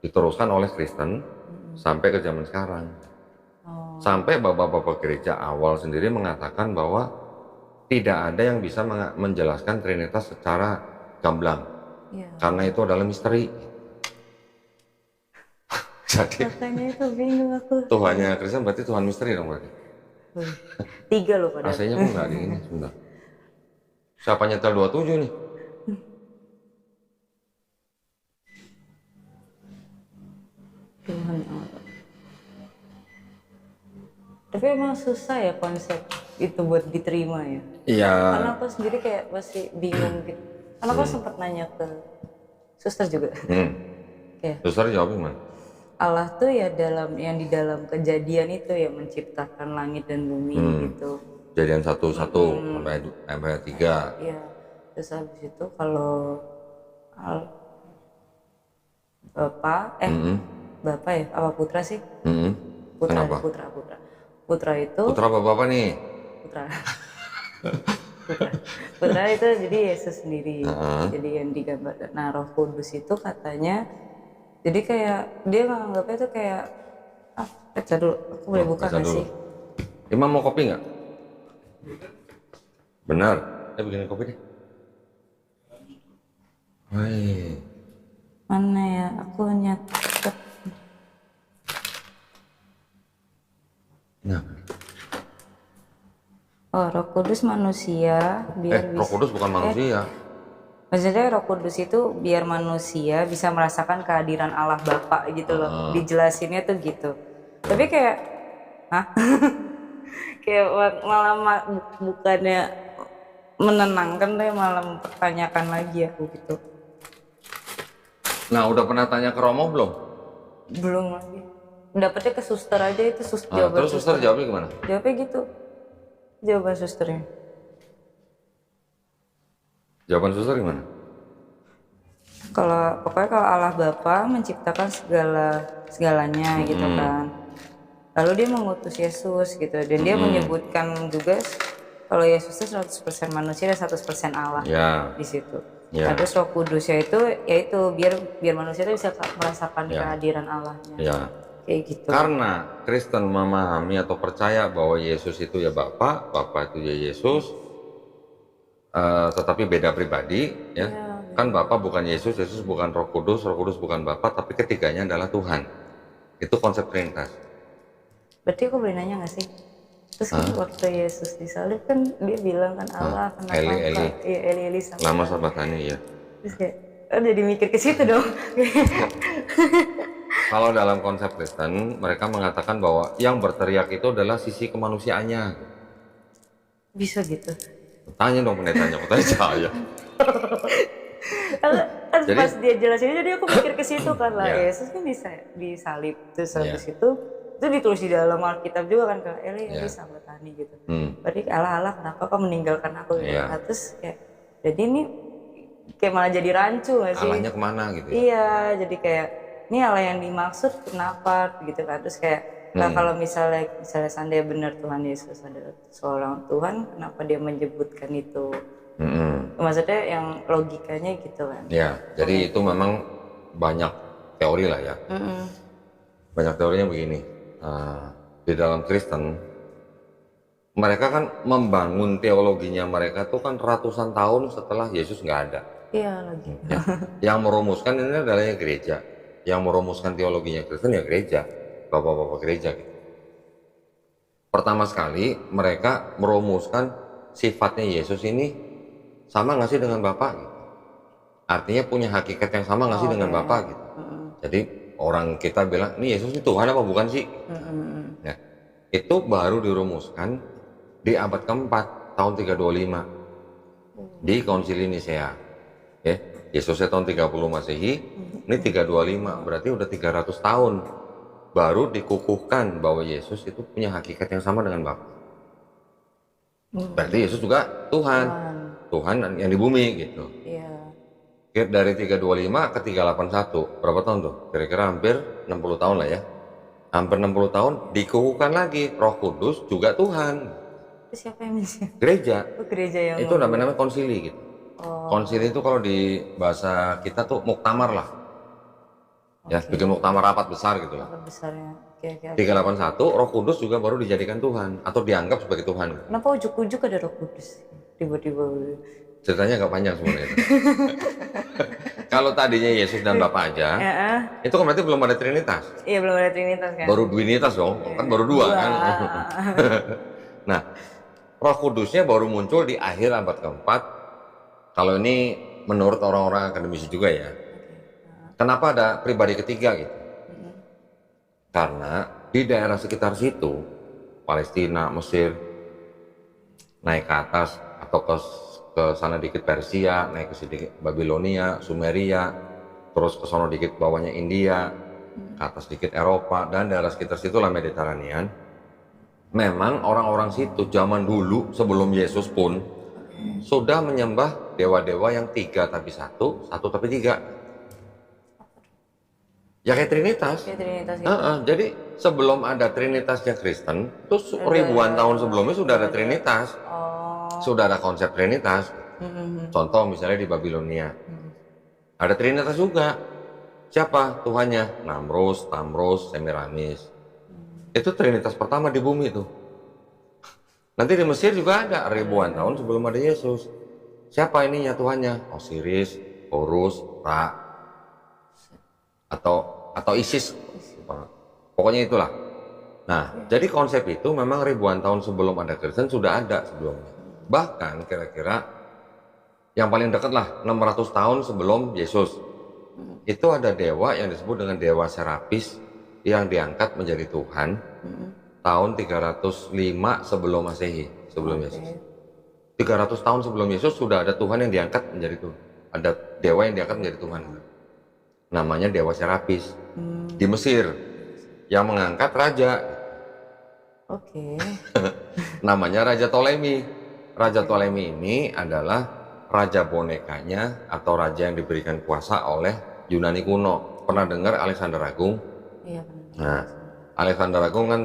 Diteruskan oleh Kristen sampai ke zaman sekarang. Sampai bapak-bapak gereja awal sendiri mengatakan bahwa tidak ada yang bisa menjelaskan Trinitas secara gamblang. Karena itu adalah misteri. Jadi Makanya itu bingung aku. Tuhannya Kristen berarti Tuhan misteri dong berarti. 3 loh pada. AC-nya kok nggak di ini sebentar. Siapa nyetel 27 nih? Tuhan Allah. Tapi emang susah ya konsep itu buat diterima ya. Iya. Karena aku sendiri kayak masih bingung gitu. Karena aku sempat nanya ke suster juga. Kayak Suster jawab gimana? Allah tuh ya yang di dalam kejadian itu ya menciptakan langit dan bumi gitu. Kejadian 1 sampai 3. Iya. Terus habis itu kalau Bapak ya apa Putra sih? Putra, Kenapa? Putra itu Putra bapak nih. Putra. Putra itu jadi Yesus sendiri. Jadi yang digambarkan. Nah, Roh Kudus itu katanya jadi kayak dia menganggapnya tuh kayak baca dulu. Aku boleh buka nggak sih? Imam mau kopi nggak? Benar. Bikinin kopi deh. Woi. Mana ya? Aku nyatet. Nah. Oh, Roh Kudus manusia biar Roh Kudus bukan manusia. Maksudnya Roh Kudus itu biar manusia bisa merasakan kehadiran Allah Bapa gitu loh. Dijelasinnya tuh gitu. Tapi kayak kayak malah bukannya menenangkan deh, malah mempertanyakan lagi aku gitu. Nah, udah pernah tanya ke Romo belum? Belum lagi. Dapetnya ke suster aja itu jawaban terus suster jawabnya gimana? Jawabnya gitu. Jawaban susternya. Jawaban suster gimana? Pokoknya kalau Allah Bapa menciptakan segalanya gitu kan. Lalu dia mengutus Yesus gitu dan dia menyebutkan juga kalau Yesus itu 100% manusia dan 100% Allah di situ. Nah, terus Roh Kudusnya itu yaitu biar manusia itu bisa merasakan kehadiran Allahnya. Kayak gitu. Karena Kristen memahami atau percaya bahwa Yesus itu ya Bapa itu ya Yesus, tetapi beda pribadi ya. Kan Bapa bukan Yesus bukan Roh Kudus bukan Bapa, tapi ketiganya adalah Tuhan. Itu konsep Trinitas. Berarti aku boleh nanya nggak sih? Terus kan waktu Yesus disalib kan dia bilang kan Allah kenapa Eli sama lama sahabatannya ya. Terus kayak udah dimikir ke situ dong. Kalau dalam konsep Kristen, mereka mengatakan bahwa yang berteriak itu adalah sisi kemanusiaannya. Bisa gitu. Tanya dong pendetanya, kok tanya saya. Kan Jadi- pas dia jelasin jadi aku mikir ke situ kan lah, Iya. Yesus kan disalib terus Iya. habis itu ditulis di dalam Alkitab juga kan ke Eli Iya. sahabat Tani gitu. Hmm. Berarti Allah kenapa kau meninggalkan aku gitu. Iya. Nah, terus kayak jadi ini kayak malah jadi rancu gak sih? Allahnya kemana gitu ya? Iya, jadi kayak ini Allah yang dimaksud kenapa gitu kan. Terus kayak nah, kalau misalnya seandainya benar Tuhan Yesus adalah seorang Tuhan, kenapa dia menyebutkan itu? Maksudnya yang logikanya gitu kan. Ya, jadi itu memang banyak teori lah ya. Banyak teorinya begini. Di dalam Kristen, mereka kan membangun teologinya mereka tuh kan ratusan tahun setelah Yesus nggak ada. Iya lagi. Ya. Yang merumuskan ini adalah ya gereja. Yang merumuskan teologinya Kristen ya gereja, bapak-bapak gereja gitu. Pertama sekali mereka merumuskan sifatnya Yesus ini sama nggak sih dengan Bapa gitu. Artinya punya hakikat yang sama nggak sih dengan Bapa gitu. Jadi orang kita bilang ini Yesus itu Tuhan apa bukan sih? Ya, itu baru dirumuskan di abad keempat tahun 325 di Konsili Nisea. Ya, Yesusnya tahun 30 Masehi, ini 325, berarti udah 300 tahun baru dikukuhkan bahwa Yesus itu punya hakikat yang sama dengan Bapa. Berarti Yesus juga Tuhan yang di bumi gitu. Iya. Dari 325 ke 381, berapa tahun tuh? Kira-kira hampir 60 tahun lah ya. Hampir 60 tahun dikukuhkan lagi, Roh Kudus juga Tuhan. Terus siapa yang misi? Gereja, Gereja yang itu namanya konsili gitu. Konsili itu kalau di bahasa kita tuh muktamar lah. Ya, bikin muktamar rapat besar gitu lah. besarnya. Oke. 381, Roh Kudus juga baru dijadikan Tuhan atau dianggap sebagai Tuhan. Kenapa ujuk-ujuk ada Roh Kudus? Tiba-tiba. Ceritanya agak panjang sebenarnya itu. Kalau tadinya Yesus dan Bapa aja, itu kan berarti belum ada Trinitas. Iya belum ada Trinitas kan. Baru Duinitas dong, kan baru dua kan. Nah, Roh Kudusnya baru muncul di akhir abad keempat. Kalau ini menurut orang-orang akademisi juga ya. Kenapa ada pribadi ketiga gitu? Karena di daerah sekitar situ, Palestina, Mesir, naik ke atas atau ke sana dikit Persia, naik ke sedikit Babilonia, Sumeria, terus ke sana dikit bawahnya India, ke atas dikit Eropa, dan daerah sekitar situlah Mediterranean. Memang orang-orang situ zaman dulu sebelum Yesus pun sudah menyembah dewa-dewa yang tiga tapi satu tapi tiga. Ya kayak Trinitas. Kayak Trinitas gitu. Jadi sebelum ada Trinitasnya Kristen, terus ribuan tahun sebelumnya sudah ada Trinitas. Sudah ada konsep Trinitas. Contoh misalnya di Babilonia. Ada Trinitas juga. Siapa Tuhannya? Namrus, Tamrus, Semiramis. Itu Trinitas pertama di bumi tuh. Nanti di Mesir juga ada ribuan tahun sebelum ada Yesus. Siapa ininya Tuhannya? Osiris, Horus, Ra, atau Isis. Pokoknya itulah. Nah, jadi konsep itu memang ribuan tahun sebelum ada Kristen sudah ada sebelumnya. Bahkan kira-kira yang paling dekat lah 600 tahun sebelum Yesus. Itu ada dewa yang disebut dengan dewa Serapis yang diangkat menjadi Tuhan tahun 305 sebelum Masehi, sebelum Yesus. 300 tahun sebelum Yesus sudah ada Tuhan yang diangkat menjadi Tuhan. Ada dewa yang diangkat menjadi Tuhan. Namanya dewa Serapis di Mesir yang mengangkat raja. Oke. Namanya Raja Ptolemy. Raja Ptolemy ini adalah raja bonekanya atau raja yang diberikan kuasa oleh Yunani kuno. Pernah dengar Alexander Agung? Iya benar. Nah, Alexander Agung kan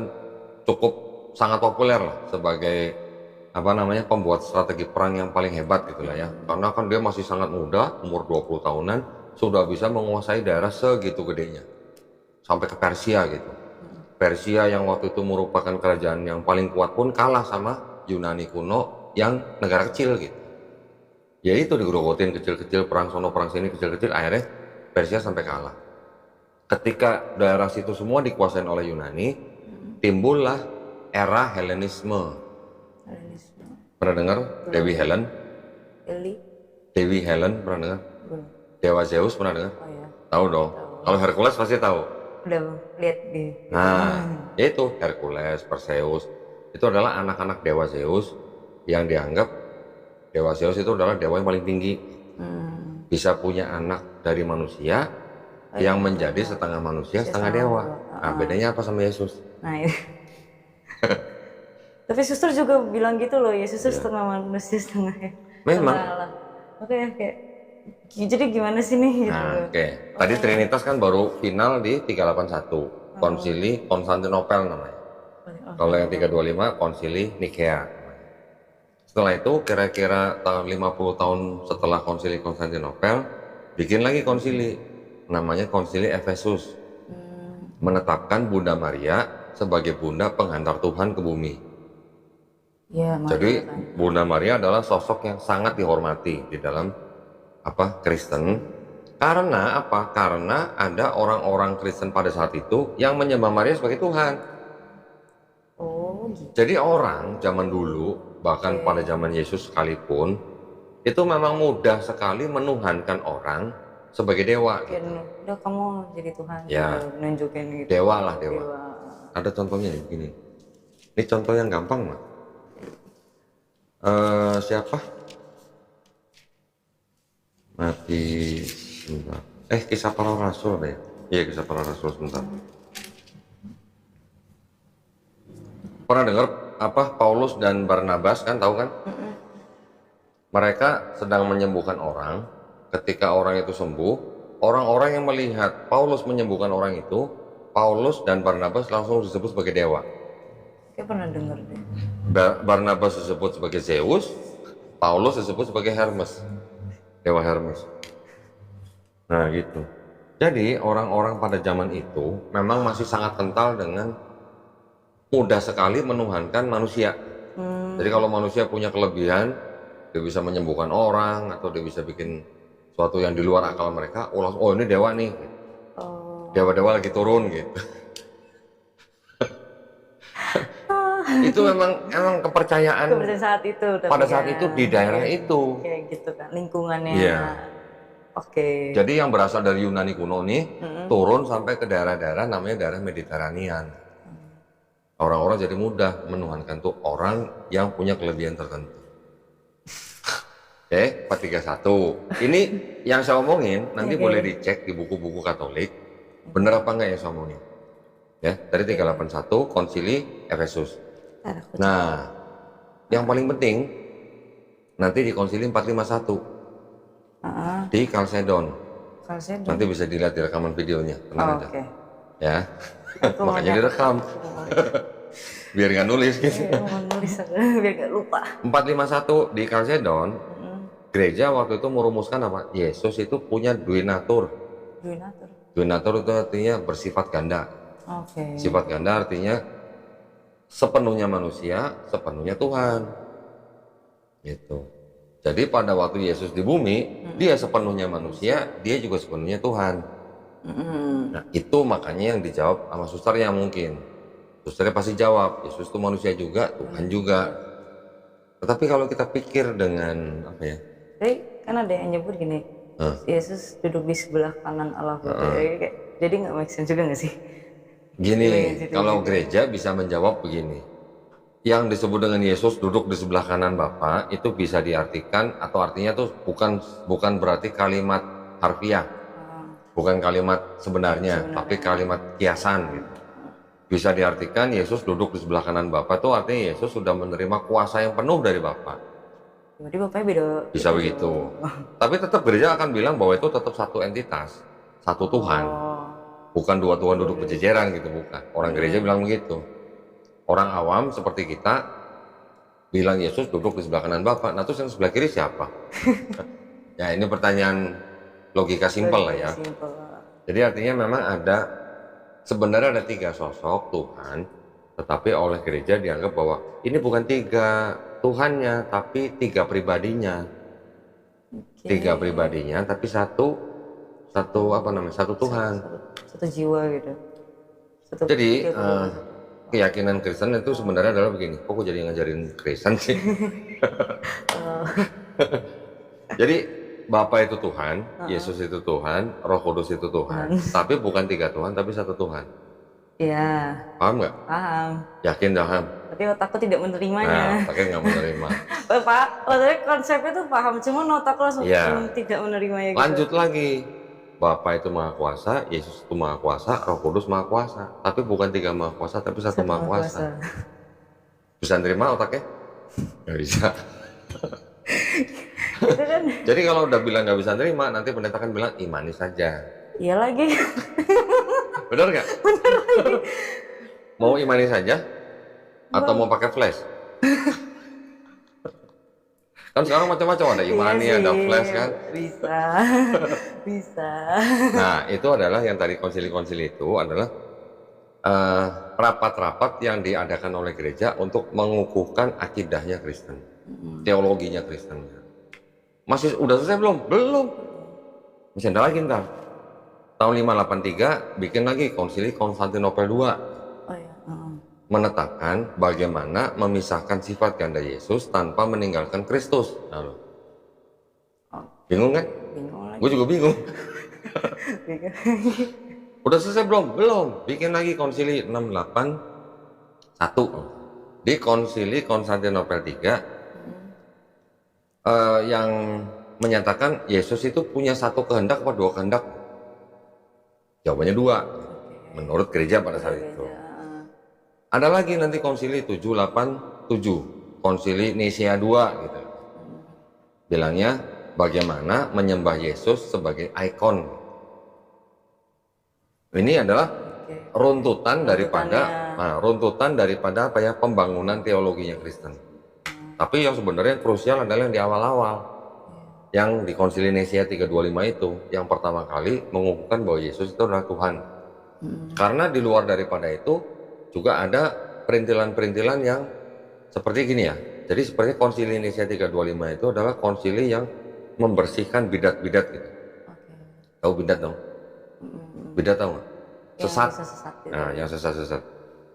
cukup sangat populer lah sebagai pembuat strategi perang yang paling hebat gitu lah ya. Karena kan dia masih sangat muda, umur 20 tahunan, sudah bisa menguasai daerah segitu gedenya. Sampai ke Persia gitu. Persia yang waktu itu merupakan kerajaan yang paling kuat pun kalah sama Yunani kuno yang negara kecil gitu. Ya itu digerogotin kecil-kecil, perang sono perang sini kecil-kecil, akhirnya Persia sampai kalah. Ketika daerah situ semua dikuasain oleh Yunani, timbullah era Helenisme. Pernah dengar Dewi Helen? Dewi Helen pernah dengar? Belum. Dewa Zeus pernah dengar? Oh ya. Tahu dong. Kalau Hercules pasti tahu. udah lihat di. Nah, itu Hercules, Perseus, itu adalah anak-anak dewa Zeus yang dianggap dewa Zeus itu adalah dewa yang paling tinggi. Bisa punya anak dari manusia yang menjadi setengah manusia, setengah dewa. Nah, bedanya apa sama Yesus? Nah, itu. Tapi suster juga bilang gitu loh, Yesus setengah manusia, setengah Memang. Allah. Oke. Jadi gimana sih nih gitu. Nah, oke. Tadi Trinitas kan baru final di 381, Konsili Konstantinopel namanya. Kalau yang 325 Konsili Nikea. Setelah itu kira-kira tahun 50 tahun setelah Konsili Konstantinopel bikin lagi konsili namanya Konsili Efesus. Menetapkan Bunda Maria sebagai bunda penghantar Tuhan ke bumi. Ya, Jadi Bunda Maria adalah sosok yang sangat dihormati di dalam Kristen. Karena apa? Karena ada orang-orang Kristen pada saat itu yang menyembah Maria sebagai Tuhan. Oh, gitu. Jadi orang zaman dulu, bahkan pada zaman Yesus sekalipun, itu memang mudah sekali menuhankan orang sebagai dewa. Udah kamu jadi Tuhan, Ya. gitu, nunjukin gitu. Dewa lah, dewa. Ada contohnya nih, begini. Ini contoh yang gampang, Mak. Siapa? Mati sebentar. Kisah para rasul deh. Iya, kisah para rasul sebentar. Pernah dengar Paulus dan Barnabas kan, tahu kan? Mereka sedang menyembuhkan orang. Ketika orang itu sembuh, orang-orang yang melihat Paulus menyembuhkan orang itu, Paulus dan Barnabas langsung disebut sebagai dewa. Kayak pernah dengar deh. Barnabas disebut sebagai Zeus, Paulus disebut sebagai Hermes, dewa Hermes. Nah gitu. Jadi orang-orang pada zaman itu memang masih sangat kental dengan mudah sekali menuhankan manusia. Jadi kalau manusia punya kelebihan, dia bisa menyembuhkan orang atau dia bisa bikin sesuatu yang di luar akal mereka. Oh ini dewa nih, dewa-dewa lagi turun gitu. Itu memang kepercayaan saat itu. pada saat itu di daerah itu. Kayak gitu kan, lingkungannya. Iya. Oke. Jadi yang berasal dari Yunani kuno nih turun sampai ke daerah-daerah namanya daerah Mediteranian. Orang-orang jadi mudah menuhankan tuh orang yang punya kelebihan tertentu. Oke, 431. Ini yang saya omongin nanti boleh dicek di buku-buku Katolik. Bener apa enggak yang saya omongin? Ya, dari 381 Konsili Efesus. Nah, yang paling penting nanti di Konsili 451 di Kalsedon. Nanti bisa dilihat di rekaman videonya, tenang aja. Ya, makanya direkam. Biar nggak nulis gitu. Biar nggak lupa. 451 di Kalsedon, gereja waktu itu merumuskan apa? Yesus itu punya duinatur. Duinatur itu artinya bersifat ganda. Sifat ganda artinya sepenuhnya manusia, sepenuhnya Tuhan. Gitu. Jadi pada waktu Yesus di bumi, dia sepenuhnya manusia, dia juga sepenuhnya Tuhan. Nah itu makanya yang dijawab sama susternya mungkin. Susternya pasti jawab, Yesus itu manusia juga, Tuhan juga. Tetapi kalau kita pikir dengan Tapi kan ada yang nyebut gini, Yesus duduk di sebelah kanan Allah. Jadi nggak make sense juga nggak sih? Gini, kalau gereja bisa menjawab begini. Yang disebut dengan Yesus duduk di sebelah kanan Bapa itu bisa diartikan atau artinya tuh bukan berarti kalimat harfiah. Bukan kalimat sebenarnya, tapi kalimat kiasan gitu. Bisa diartikan Yesus duduk di sebelah kanan Bapa tuh artinya Yesus sudah menerima kuasa yang penuh dari Bapa. Jadi Bapaknya beda. Bisa begitu. Tapi tetap gereja akan bilang bahwa itu tetap satu entitas, satu Tuhan. Bukan dua Tuhan duduk berjejeran gitu, bukan. Orang gereja bilang begitu. Orang awam seperti kita bilang Yesus duduk di sebelah kanan Bapa. Nah terus yang sebelah kiri siapa? Ya ini pertanyaan logika simpel lah ya. Jadi artinya memang sebenarnya ada 3 sosok Tuhan, tetapi oleh gereja dianggap bahwa ini bukan 3 Tuhannya, tapi 3 pribadinya. 3 pribadinya, tapi satu Tuhan. Satu jiwa gitu. Jadi keyakinan Kristen itu sebenarnya adalah begini. Kok jadi ngajarin Kristen sih? Jadi Bapa itu Tuhan, Yesus itu Tuhan, Roh Kudus itu Tuhan. Tapi bukan 3 Tuhan, tapi 1 Tuhan. Iya. Paham nggak? Paham. Yakin paham? Tapi otakku tidak menerimanya. Nah, pakai nggak menerima. Pak, maksudnya konsepnya tuh paham, cuma otakku langsung Iya. tidak menerimanya gitu. Lanjut lagi. Bapa itu Maha Kuasa, Yesus itu Maha Kuasa, Roh Kudus Maha Kuasa. Tapi bukan 3 Maha Kuasa, tapi 1 Maha Kuasa. Bisa nerima otaknya? Nggak bisa. Itu kan. Jadi kalau udah bilang nggak bisa nerima, nanti pendeta kan bilang imani saja. Iya lagi. Benar nggak? Bener lagi. Mau imani saja? Atau mau pakai flash? Kan sekarang macam-macam, ada imani, Iya ada sih, flash kan? Bisa. Bisa. Nah, itu adalah yang tadi konsili-konsili itu adalah rapat-rapat yang diadakan oleh gereja untuk mengukuhkan akidahnya Kristen, teologinya Kristen. Masih udah selesai belum? Belum. Masih ada lagi ntar. Tahun 583 bikin lagi konsili Konstantinopel II. Oh iya. Menetapkan bagaimana memisahkan sifat ganda Yesus tanpa meninggalkan Kristus. Lalu, bingung kan? Bingung lagi. Gue juga bingung. Bingung. Udah selesai belum? Belum. Bikin lagi konsili 681. Di konsili Konstantinopel III yang menyatakan Yesus itu punya 1 kehendak apa 2 kehendak? Jawabannya 2. Menurut gereja pada saat itu. Ada lagi nanti konsili 787, konsili Nisea II gitu. Bilangnya bagaimana menyembah Yesus sebagai ikon. Ini adalah runtutan daripada apa ya, pembangunan teologinya Kristen. Tapi yang sebenarnya krusial adalah yang di awal-awal. Yang di konsili Nisea 325 itu, yang pertama kali mengukuhkan bahwa Yesus itu adalah Tuhan. Karena di luar daripada itu juga ada perintilan-perintilan yang seperti gini ya. Jadi seperti konsili Nisea 325 itu adalah konsili yang membersihkan bidat-bidat gitu. Tahu bidat dong? Bidat tahu nggak? Sesat. Gitu. Nah, yang sesat-sesat.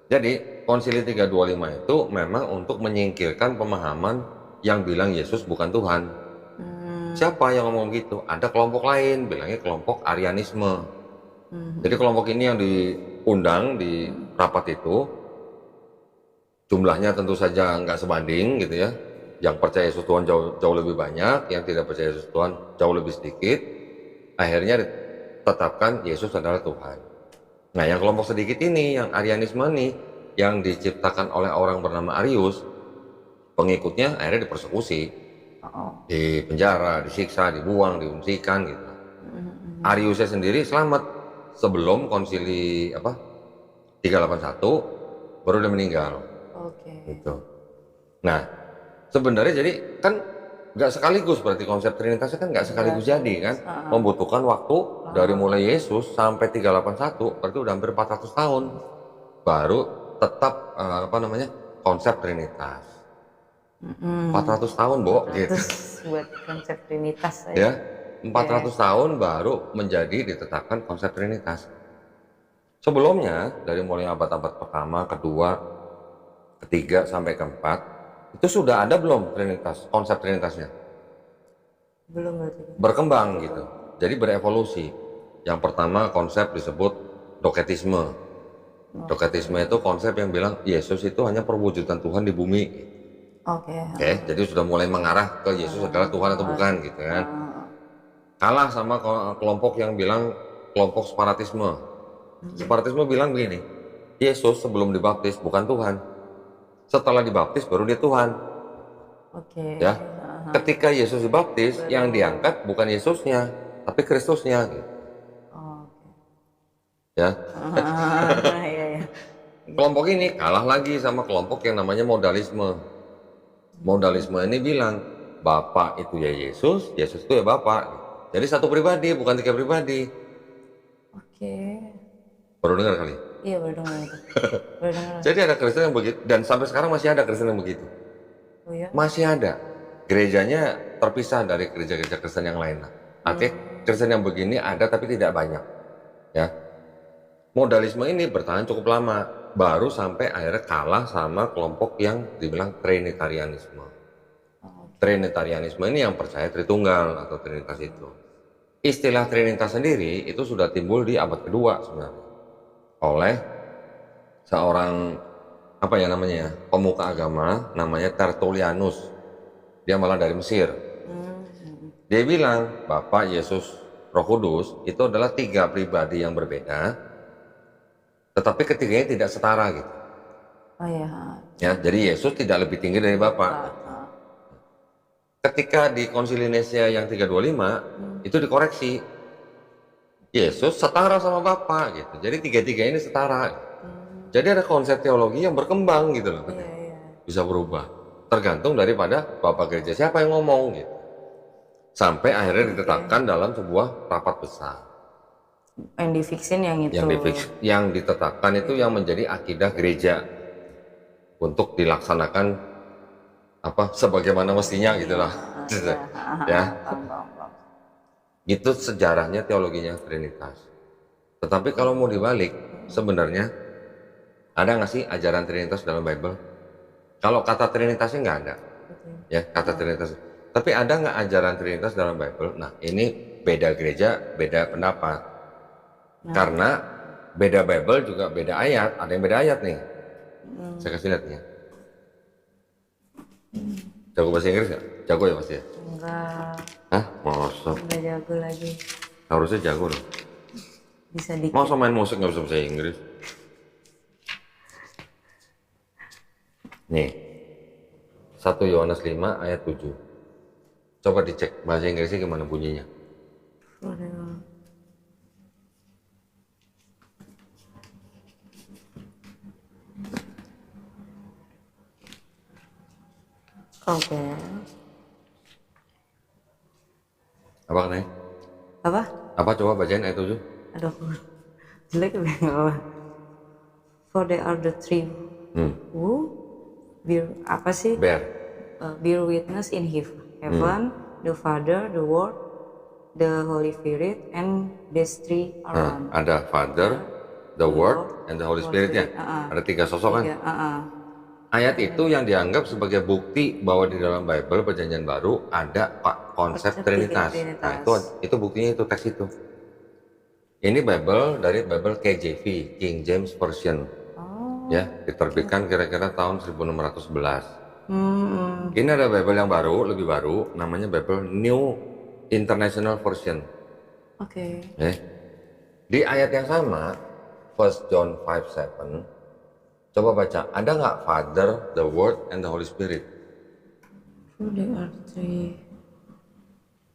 Jadi konsili 325 itu memang untuk menyingkirkan pemahaman yang bilang Yesus bukan Tuhan. Siapa yang ngomong gitu? Ada kelompok lain, bilangnya kelompok Arianisme. Jadi kelompok ini yang diundang di rapat itu, jumlahnya tentu saja nggak sebanding gitu ya. Yang percaya Yesus Tuhan jauh lebih banyak, yang tidak percaya Yesus Tuhan jauh lebih sedikit. Akhirnya ditetapkan Yesus adalah Tuhan. Nah, yang kelompok sedikit ini, yang Arianisme ini, yang diciptakan oleh orang bernama Arius, pengikutnya akhirnya dipersekusi, di penjara, disiksa, dibuang, diungsikan gitu. Ariusnya sendiri selamat sebelum konsili 381 baru dia meninggal. Gitu. Nah, sebenarnya jadi kan nggak sekaligus, berarti konsep Trinitasnya kan nggak sekaligus jadi kan, membutuhkan waktu dari mulai Yesus sampai 381, berarti udah hampir 400 tahun baru tetap konsep Trinitas. 400 tahun, Bo, gitu. Buat konsep Trinitas Ya, 400 tahun baru menjadi ditetapkan konsep Trinitas. Sebelumnya dari mulai abad-abad pertama, kedua, ketiga sampai keempat itu sudah ada belum Trinitas, konsep Trinitasnya? Belum berarti. Berkembang gitu. Jadi berevolusi. Yang pertama konsep disebut doketisme. Doketisme itu konsep yang bilang Yesus itu hanya perwujudan Tuhan di bumi. Oke, jadi sudah mulai mengarah ke Yesus adalah Tuhan atau bukan gitu kan. Kalah sama kelompok yang bilang kelompok separatisme. Separatisme bilang begini, Yesus sebelum dibaptis bukan Tuhan. Setelah dibaptis baru dia Tuhan. Ya. Ketika Yesus dibaptis, yang diangkat bukan Yesusnya, tapi Kristusnya gitu. Ya. Kelompok ini kalah lagi sama kelompok yang namanya modalisme. Modalisme ini bilang Bapa itu ya Yesus, Yesus itu ya Bapa. Jadi satu pribadi, bukan tiga pribadi. Baru dengar kali? Iya, baru dengar itu. Jadi ada Kristen yang begitu, dan sampai sekarang masih ada Kristen yang begitu. Oh ya? Masih ada. Gerejanya terpisah dari gereja-gereja Kristen yang lain. Artinya Kristen yang begini ada tapi tidak banyak. Ya. Modalisme ini bertahan cukup lama, baru sampai akhirnya kalah sama kelompok yang dibilang Trinitarianisme. Trinitarianisme ini yang percaya Tritunggal atau Trinitas itu. Istilah Trinitas sendiri itu sudah timbul di abad kedua sebenarnya oleh seorang apa ya namanya pemuka agama namanya Tertullianus. Dia malah dari Mesir. Dia bilang Bapa, Yesus, Roh Kudus itu adalah 3 pribadi yang berbeda, tetapi ketiganya tidak setara gitu. Oh ya. Ya, jadi Yesus tidak lebih tinggi dari Bapa. Ketika di Konsili Nicea yang 325 itu dikoreksi. Yesus setara sama Bapa gitu. Jadi tiga-tiga ini setara. Jadi ada konsep teologi yang berkembang gitu loh. Bisa berubah. Tergantung daripada Bapak Gereja siapa yang ngomong gitu. Sampai akhirnya ditetapkan dalam sebuah rapat besar. Yang difiksin yang itu. Yang ditetapkan itu yang menjadi akidah gereja untuk dilaksanakan apa sebagaimana mestinya gitulah. Ya. Itu sejarahnya teologinya Trinitas. Tetapi kalau mau dibalik, sebenarnya ada nggak sih ajaran Trinitas dalam Bible? Kalau kata Trinitasnya nggak ada, ya kata Trinitas. Tapi ada nggak ajaran Trinitas dalam Bible? Nah ini beda gereja, beda pendapat. Karena beda Bible juga beda ayat. Ada yang beda ayat nih. Saya kasih lihat nih. Jago bahasa Inggris nggak? Jago ya pasti ya? Enggak. Hah? Masa? Enggak jago lagi. Harusnya jago dong. Bisa dikit. Masa main musik nggak bisa bahasa Inggris? Nih, 1 Yohanes 5 ayat 7. Coba dicek bahasa Inggrisnya gimana bunyinya. Oke. Apa katanya? Apa? Apa coba bacain ayat 7? Aduh, jelek banget. Apa? For they are the three who apa sih? Bear Witness in heaven, the Father, the Word, the Holy Spirit, and these three are one. Ada Father, the Word, and the Holy Spirit ya. Ada 3 sosok kan? Ayat itu yang dianggap sebagai bukti bahwa di dalam Bible Perjanjian Baru ada konsep Trinitas. Nah itu buktinya itu teks itu. Ini Bible dari Bible KJV, King James Version. Ya, diterbitkan kira-kira tahun 1611. Ini ada Bible yang baru, lebih baru, namanya Bible New International Version. Oke. Di ayat yang sama, 1 John 5:7. Coba baca, ada nggak Father, the Word, and the Holy Spirit? So there are three,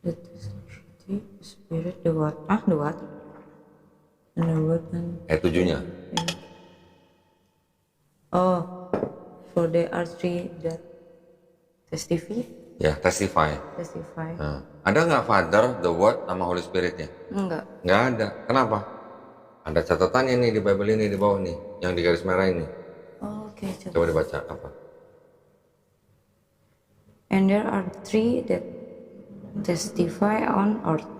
the Trinity, the Spirit, the Word. The Word, and the Word and. Ayat 7-nya. Oh, for there are three that testify. Ya, testify. Nah, ada nggak Father, the Word, sama Holy Spirit-nya? Enggak. Nggak ada. Kenapa? Ada catatannya nih di Bible ini di bawah nih, yang di garis merah ini. Oke, Coba dibaca apa? And there are three that testify on earth.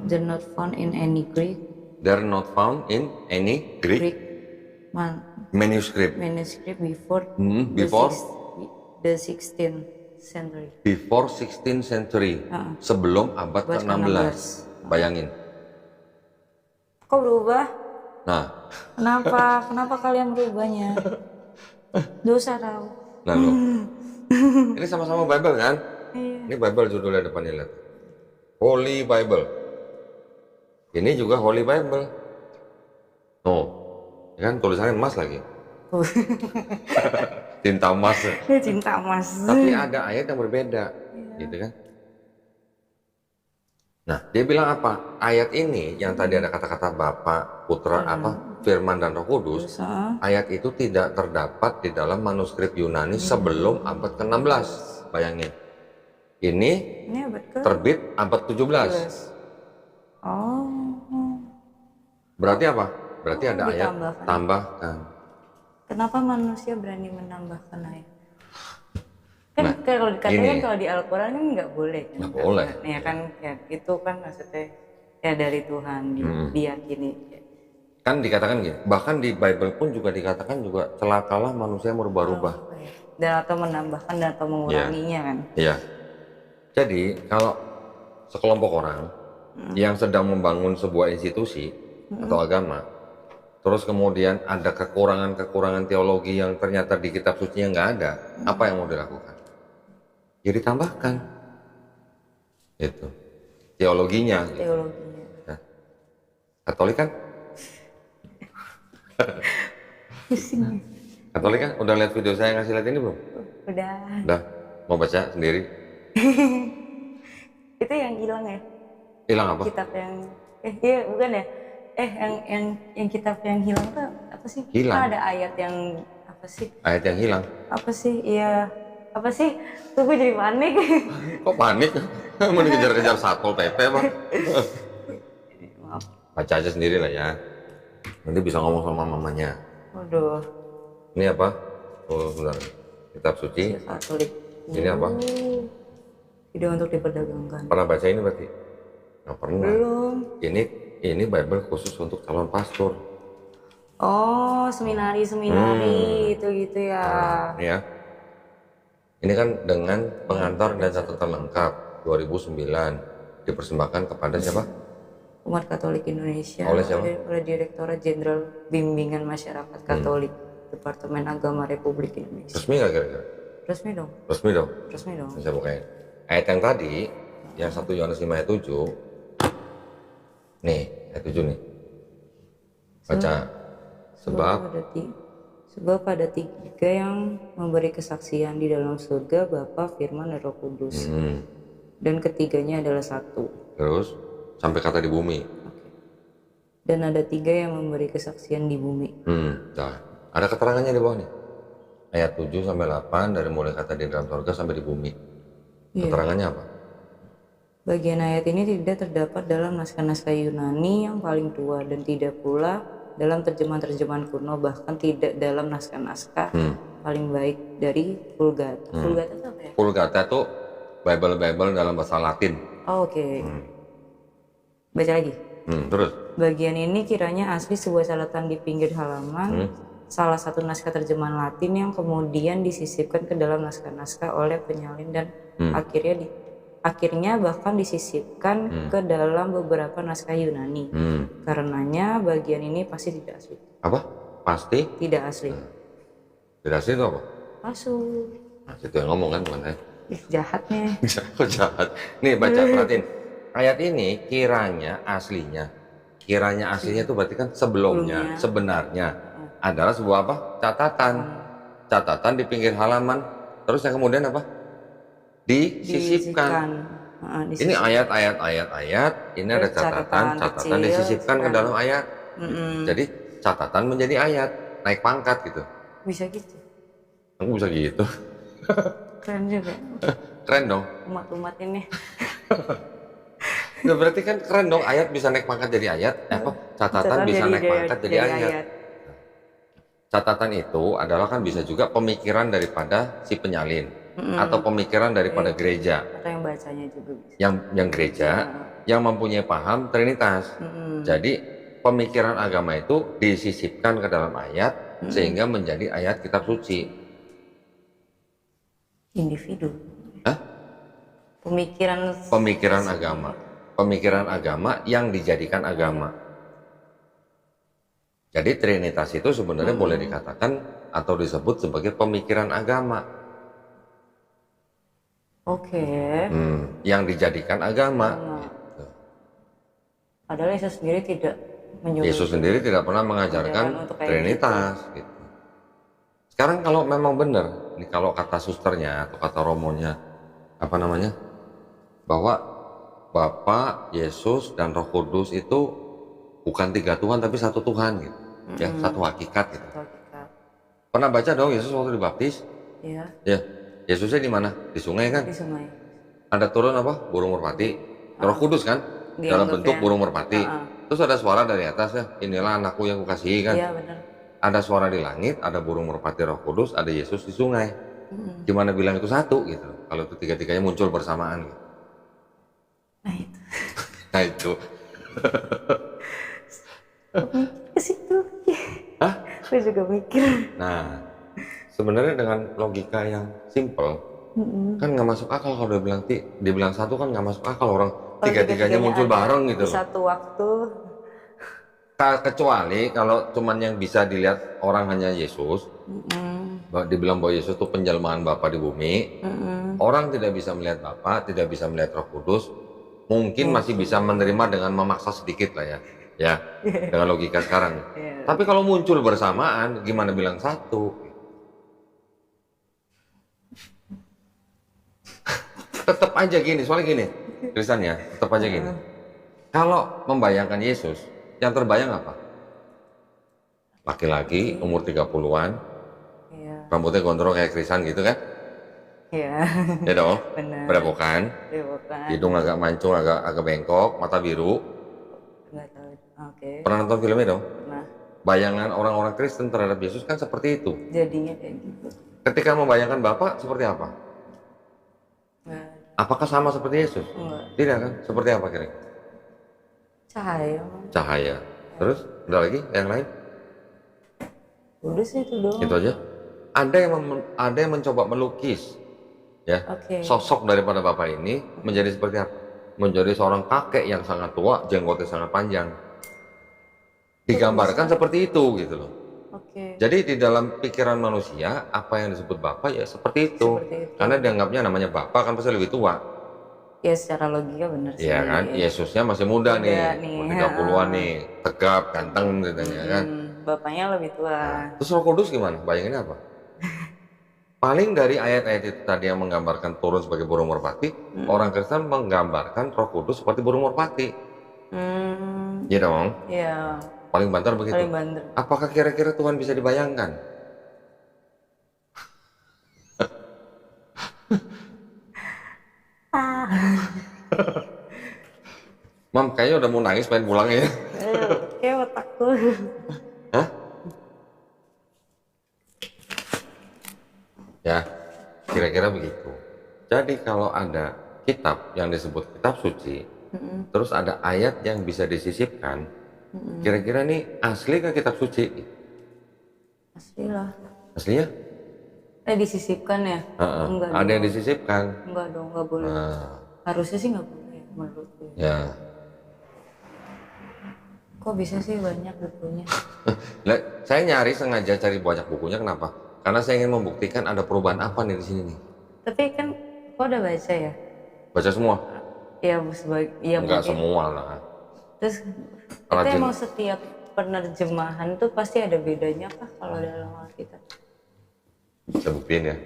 They're not found in any Greek. They're not found in any Greek manuscript. Before the 16th century. Before 16th century. Sebelum abad ke-16. Bayangin. Kok berubah? Nah, Kenapa kalian berubahnya? Dosa tahu. Nah loh. Ini sama-sama Bible kan? Iya. Ini Bible judulnya depannya lihat. Holy Bible. Ini juga Holy Bible. Oh, kan tulisannya emas lagi. Tinta emas. Cinta emas. Tapi ada ayat yang berbeda, gitu kan? Nah, dia bilang apa? Ayat ini yang tadi ada kata-kata Bapa, Putra, Firman dan Roh Kudus. Ayat itu tidak terdapat di dalam manuskrip Yunani sebelum abad ke-16. Bayangin. Ini terbit abad 17. Oh. Berarti apa? Berarti ada ayat tambahkan. Kenapa manusia berani menambahkan ayat? Kan kalau dikatakan kalau di Al-Quran kan nggak boleh. Nggak boleh. Ya kan, ya, itu kan maksudnya ya dari Tuhan diyakini. Kan dikatakan gitu. Bahkan di Bible pun juga dikatakan juga celakalah manusia merubah-rubah. Dan atau menambahkan dan atau menguranginya kan. Iya. Jadi kalau sekelompok orang yang sedang membangun sebuah institusi atau agama, terus kemudian ada kekurangan-kekurangan teologi yang ternyata di kitab suci yang nggak ada, apa yang mau dilakukan? Ya ditambahkan, itu teologinya. Gitu. Teologinya. Nah, Katolik kan? Pusing. Katolik kan? Udah lihat video saya ngasih lihat ini belum? Udah. Udah. Mau baca sendiri? Itu yang hilang ya? Hilang apa? Kitab yang iya bukan ya? Yang kitab yang hilang tuh apa sih? Hilang. Kan ada ayat yang apa sih? Ayat yang hilang. Apa sih? Iya. Apa sih? Tuh gue jadi panik. Kok panik? Mau dikejar-kejar Satpol PP apa? Maaf. Baca aja sendiri lah ya. Nanti bisa ngomong sama mamanya. Waduh. Ini apa? Oh, bentar. Kitab suci. Katolik. Ini apa? Tidak untuk diperdagangkan. Pernah baca ini berarti? Nggak pernah. Belum. Ini Bible khusus untuk calon pastor. Oh, seminari itu gitu ya. Ini ya. Ini kan dengan pengantar dan catatan lengkap 2009 dipersembahkan kepada siapa? Umat Katolik Indonesia Oleh siapa? oleh Direktorat Jenderal Bimbingan Masyarakat Katolik Departemen Agama Republik Indonesia. Resmi nggak kira-kira? Resmi dong. Resmi dong. Resmi dong. Saya bukain. Ayat yang tadi, yang 1 Yohanes 5 ayat 7. Nih, ayat 7 nih. Baca. Sebab pada tiga yang memberi kesaksian di dalam surga, Bapa, Firman, dan Roh Kudus. Dan ketiganya adalah satu. Terus sampai kata di bumi. Dan ada tiga yang memberi kesaksian di bumi. Nah, ada keterangannya di bawah nih. Ayat 7 sampai 8 dari mulai kata di dalam surga sampai di bumi. Keterangannya apa? Bagian ayat ini tidak terdapat dalam naskah-naskah Yunani yang paling tua dan tidak pula dalam terjemahan-terjemahan kuno, bahkan tidak dalam naskah-naskah paling baik dari Vulgata. Vulgata itu apa ya? Vulgata itu Bible dalam bahasa Latin. Oh, oke. Baca lagi. Terus? Bagian ini kiranya asli sebuah catatan di pinggir halaman salah satu naskah terjemahan Latin yang kemudian disisipkan ke dalam naskah-naskah oleh penyalin dan akhirnya bahkan disisipkan ke dalam beberapa naskah Yunani. Karenanya bagian ini pasti tidak asli. Apa? Pasti? Tidak asli. Tidak asli itu apa? Palsu. Nah, itu yang ngomong kan bukan saya. Jahatnya. Kok jahat? Nih baca, perhatiin. Ayat ini kiranya aslinya itu berarti kan sebelumnya, sebenarnya adalah sebuah apa? Catatan di pinggir halaman. Terus yang kemudian apa? Disisipkan. Ini ayat. Ini ada catatan disisipkan ke dalam ayat. Jadi catatan menjadi ayat, naik pangkat gitu. Bisa gitu. Aku bisa gitu. Keren juga. Keren dong. Umat-umat ini. Nah, berarti kan keren dong, ayat bisa naik pangkat jadi ayat, catatan bisa naik pangkat jadi ayat. Catatan itu adalah kan bisa juga pemikiran daripada si penyalin atau pemikiran daripada gereja. Atau yang bacanya juga bisa. Yang gereja yang mempunyai paham Trinitas. Jadi pemikiran agama itu disisipkan ke dalam ayat sehingga menjadi ayat kitab suci. Individu. Hah? Pemikiran agama yang dijadikan agama. Jadi Trinitas itu sebenarnya boleh dikatakan atau disebut sebagai pemikiran agama. Oke. Yang dijadikan agama. Gitu. Padahal Yesus sendiri tidak menyuruh. Yesus sendiri tidak pernah mengajarkan Trinitas. Gitu. Sekarang kalau memang benar, nih kalau kata susternya atau kata romonya, apa namanya, bahwa Bapa, Yesus, dan Roh Kudus itu bukan 3 Tuhan tapi 1 Tuhan gitu, ya, 1 hakikat gitu. Pernah baca dong Yesus waktu dibaptis? Iya. Ya, Yesusnya di mana? Di sungai kan? Di sungai. Ada turun apa? Burung merpati. Roh Kudus kan? Dalam bentuk burung merpati. Terus ada suara dari atas ya, inilah anakku yang kukasihi kan? Iya benar. Ada suara di langit, ada burung merpati, Roh Kudus, ada Yesus di sungai. Gimana bilang itu 1 gitu? Kalau itu 3-3-nya muncul bersamaan gitu. Nah itu. Ke situ. Hah? Saya juga mikir. Nah, sebenarnya dengan logika yang simple, Kan nggak masuk akal kalau dibilang satu kan nggak masuk akal orang Kalau tiga-tiganya muncul ada bareng gitu di loh. satu waktu. Kecuali kalau cuman yang bisa dilihat orang hanya Yesus, dibilang bahwa Yesus itu penjelmaan Bapa di bumi, orang tidak bisa melihat Bapa, tidak bisa melihat Roh Kudus, mungkin masih bisa menerima dengan memaksa sedikit lah ya, dengan logika sekarang. Tapi kalau muncul bersamaan, gimana bilang satu? Tetap aja gini, soalnya gini, Kristen ya, tetap aja gini. Kalau membayangkan Yesus, yang terbayang apa? Laki-laki umur 30-an, rambutnya gondrong kayak Kristen gitu kan? Iya. Ya dong, Benar. berewokan, hidung agak mancung, agak bengkok, mata biru. Nggak tahu. Oke. Pernah nonton filmnya dong? Pernah. Bayangan orang-orang Kristen terhadap Yesus kan seperti itu. Jadinya kayak gitu. Ketika membayangkan Bapa seperti apa? Nggak. Apakah sama seperti Yesus? Enggak. Tidak kan? Seperti apa kira-kira? Cahaya. Cahaya. Terus ada lagi yang lain? Udah sih itu doang. Itu aja. Ada yang mencoba melukis ya sosok daripada Bapak ini menjadi seperti apa? Menjadi seorang kakek yang sangat tua, jenggotnya sangat panjang. Digambarkan seperti itu gitu loh. Jadi di dalam pikiran manusia apa yang disebut Bapak ya seperti itu. Karena dianggapnya namanya Bapak kan pasti lebih tua. Ya secara logika benar sih. Iya kan, Yesusnya masih muda nih, 30-an nih, tegap, ganteng gitu kan. Bapaknya lebih tua. Terus Roh Kudus gimana? Bayangin apa? Paling dari ayat-ayat itu tadi yang menggambarkan turun sebagai burung merpati, orang Kristen menggambarkan Roh Kudus seperti burung merpati. Iya dong? Iya. Paling banter begitu. Paling banter. Apakah kira-kira Tuhan bisa dibayangkan? Mam, kayaknya udah mau nangis pengen pulang ya. Kayak otakku. Hah? Ya, kira-kira begitu. Jadi kalau ada kitab yang disebut kitab suci, terus ada ayat yang bisa disisipkan, kira-kira nih asli kah kitab suci? Asli lah. Aslinya? Disisipkan ya? Enggak. Ada yang disisipkan? Enggak dong, enggak boleh. Harusnya sih enggak boleh menurutku. Ya. Kok bisa sih banyak bukunya? Saya nyari sengaja cari banyak bukunya, kenapa? Karena saya ingin membuktikan ada perubahan apa nih di sini nih. Tapi kan kok udah baca ya? Baca semua? Iya, enggak mungkin. Semua lah. Terus itu emang setiap penerjemahan tuh pasti ada bedanya kah kalau dalam Alkitab? Saya buktiin ya.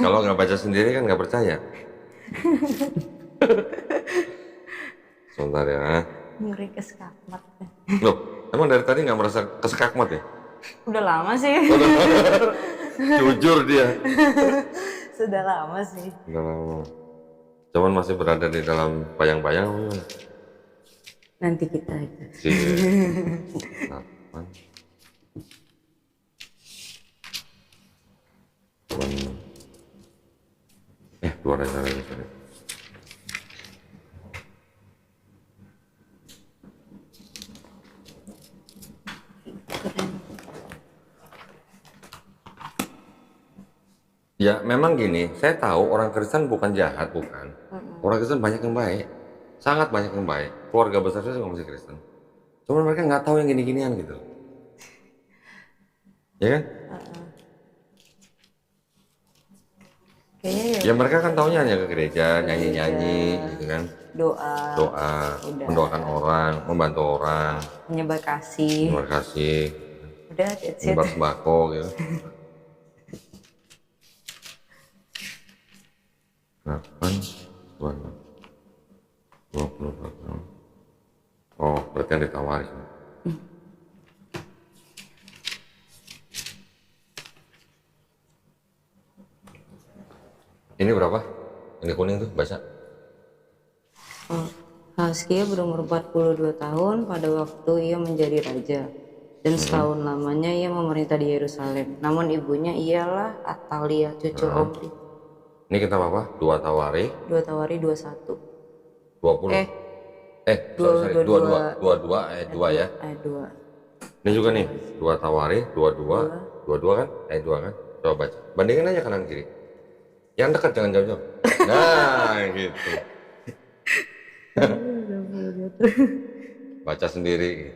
Kalau nggak baca sendiri kan nggak percaya. Sebentar ya. Ngeri keskakmat. Loh, emang dari tadi nggak merasa keskakmat ya? Udah lama sih. Jujur dia. Sudah lama sih. Udah lama. Cuman masih berada di dalam bayang-bayang. Nanti kita itu. Dua lagi. Ya memang gini, saya tahu orang Kristen bukan jahat, bukan. Orang Kristen banyak yang baik, sangat banyak yang baik. Keluarga besar saya juga masih Kristen. Cuma mereka nggak tahu yang gini-ginian gitu. Ya kan? Ya mereka kan taunya hanya ke gereja, nyanyi-nyanyi gitu kan. Doa, mendoakan orang, membantu orang. Menyebar kasih. Udah, menyebar sembako gitu. 8, 20 tahun. Oh, berarti yang ditawarin. Ini berapa? Ini kuning tuh, baca. Hizkia berumur 42 tahun pada waktu ia menjadi raja. Dan setahun lamanya ia memerintah di Yerusalem. Namun ibunya ialah Atalia, cucu Omri. Ini kitab apa? 2 Tawari 21. 20. 22 ayat 2 ya. Ayat 2. Ini juga nih, 2 Tawari 22 kan? Ayat 2 kan? Coba baca. Bandingin aja kanan kiri. Yang dekat jangan jauh-jauh. Nah, gitu. Baca sendiri.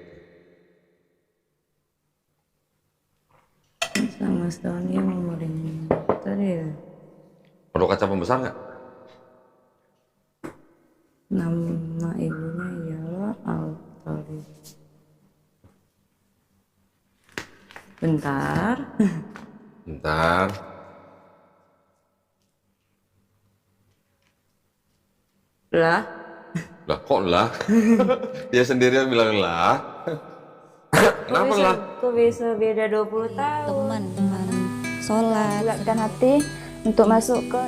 Sama Sony memorin tadi ya. Perlu kaca pembesar nggak? Nama ibunya ialah Altari. Bentar. Bentar. Lah, Lah kok lah? Dia sendiri yang bilang lah. Kenapa lah? kok bisa beda 20 tahun? Teman sholat Bulatkan hati untuk masuk ke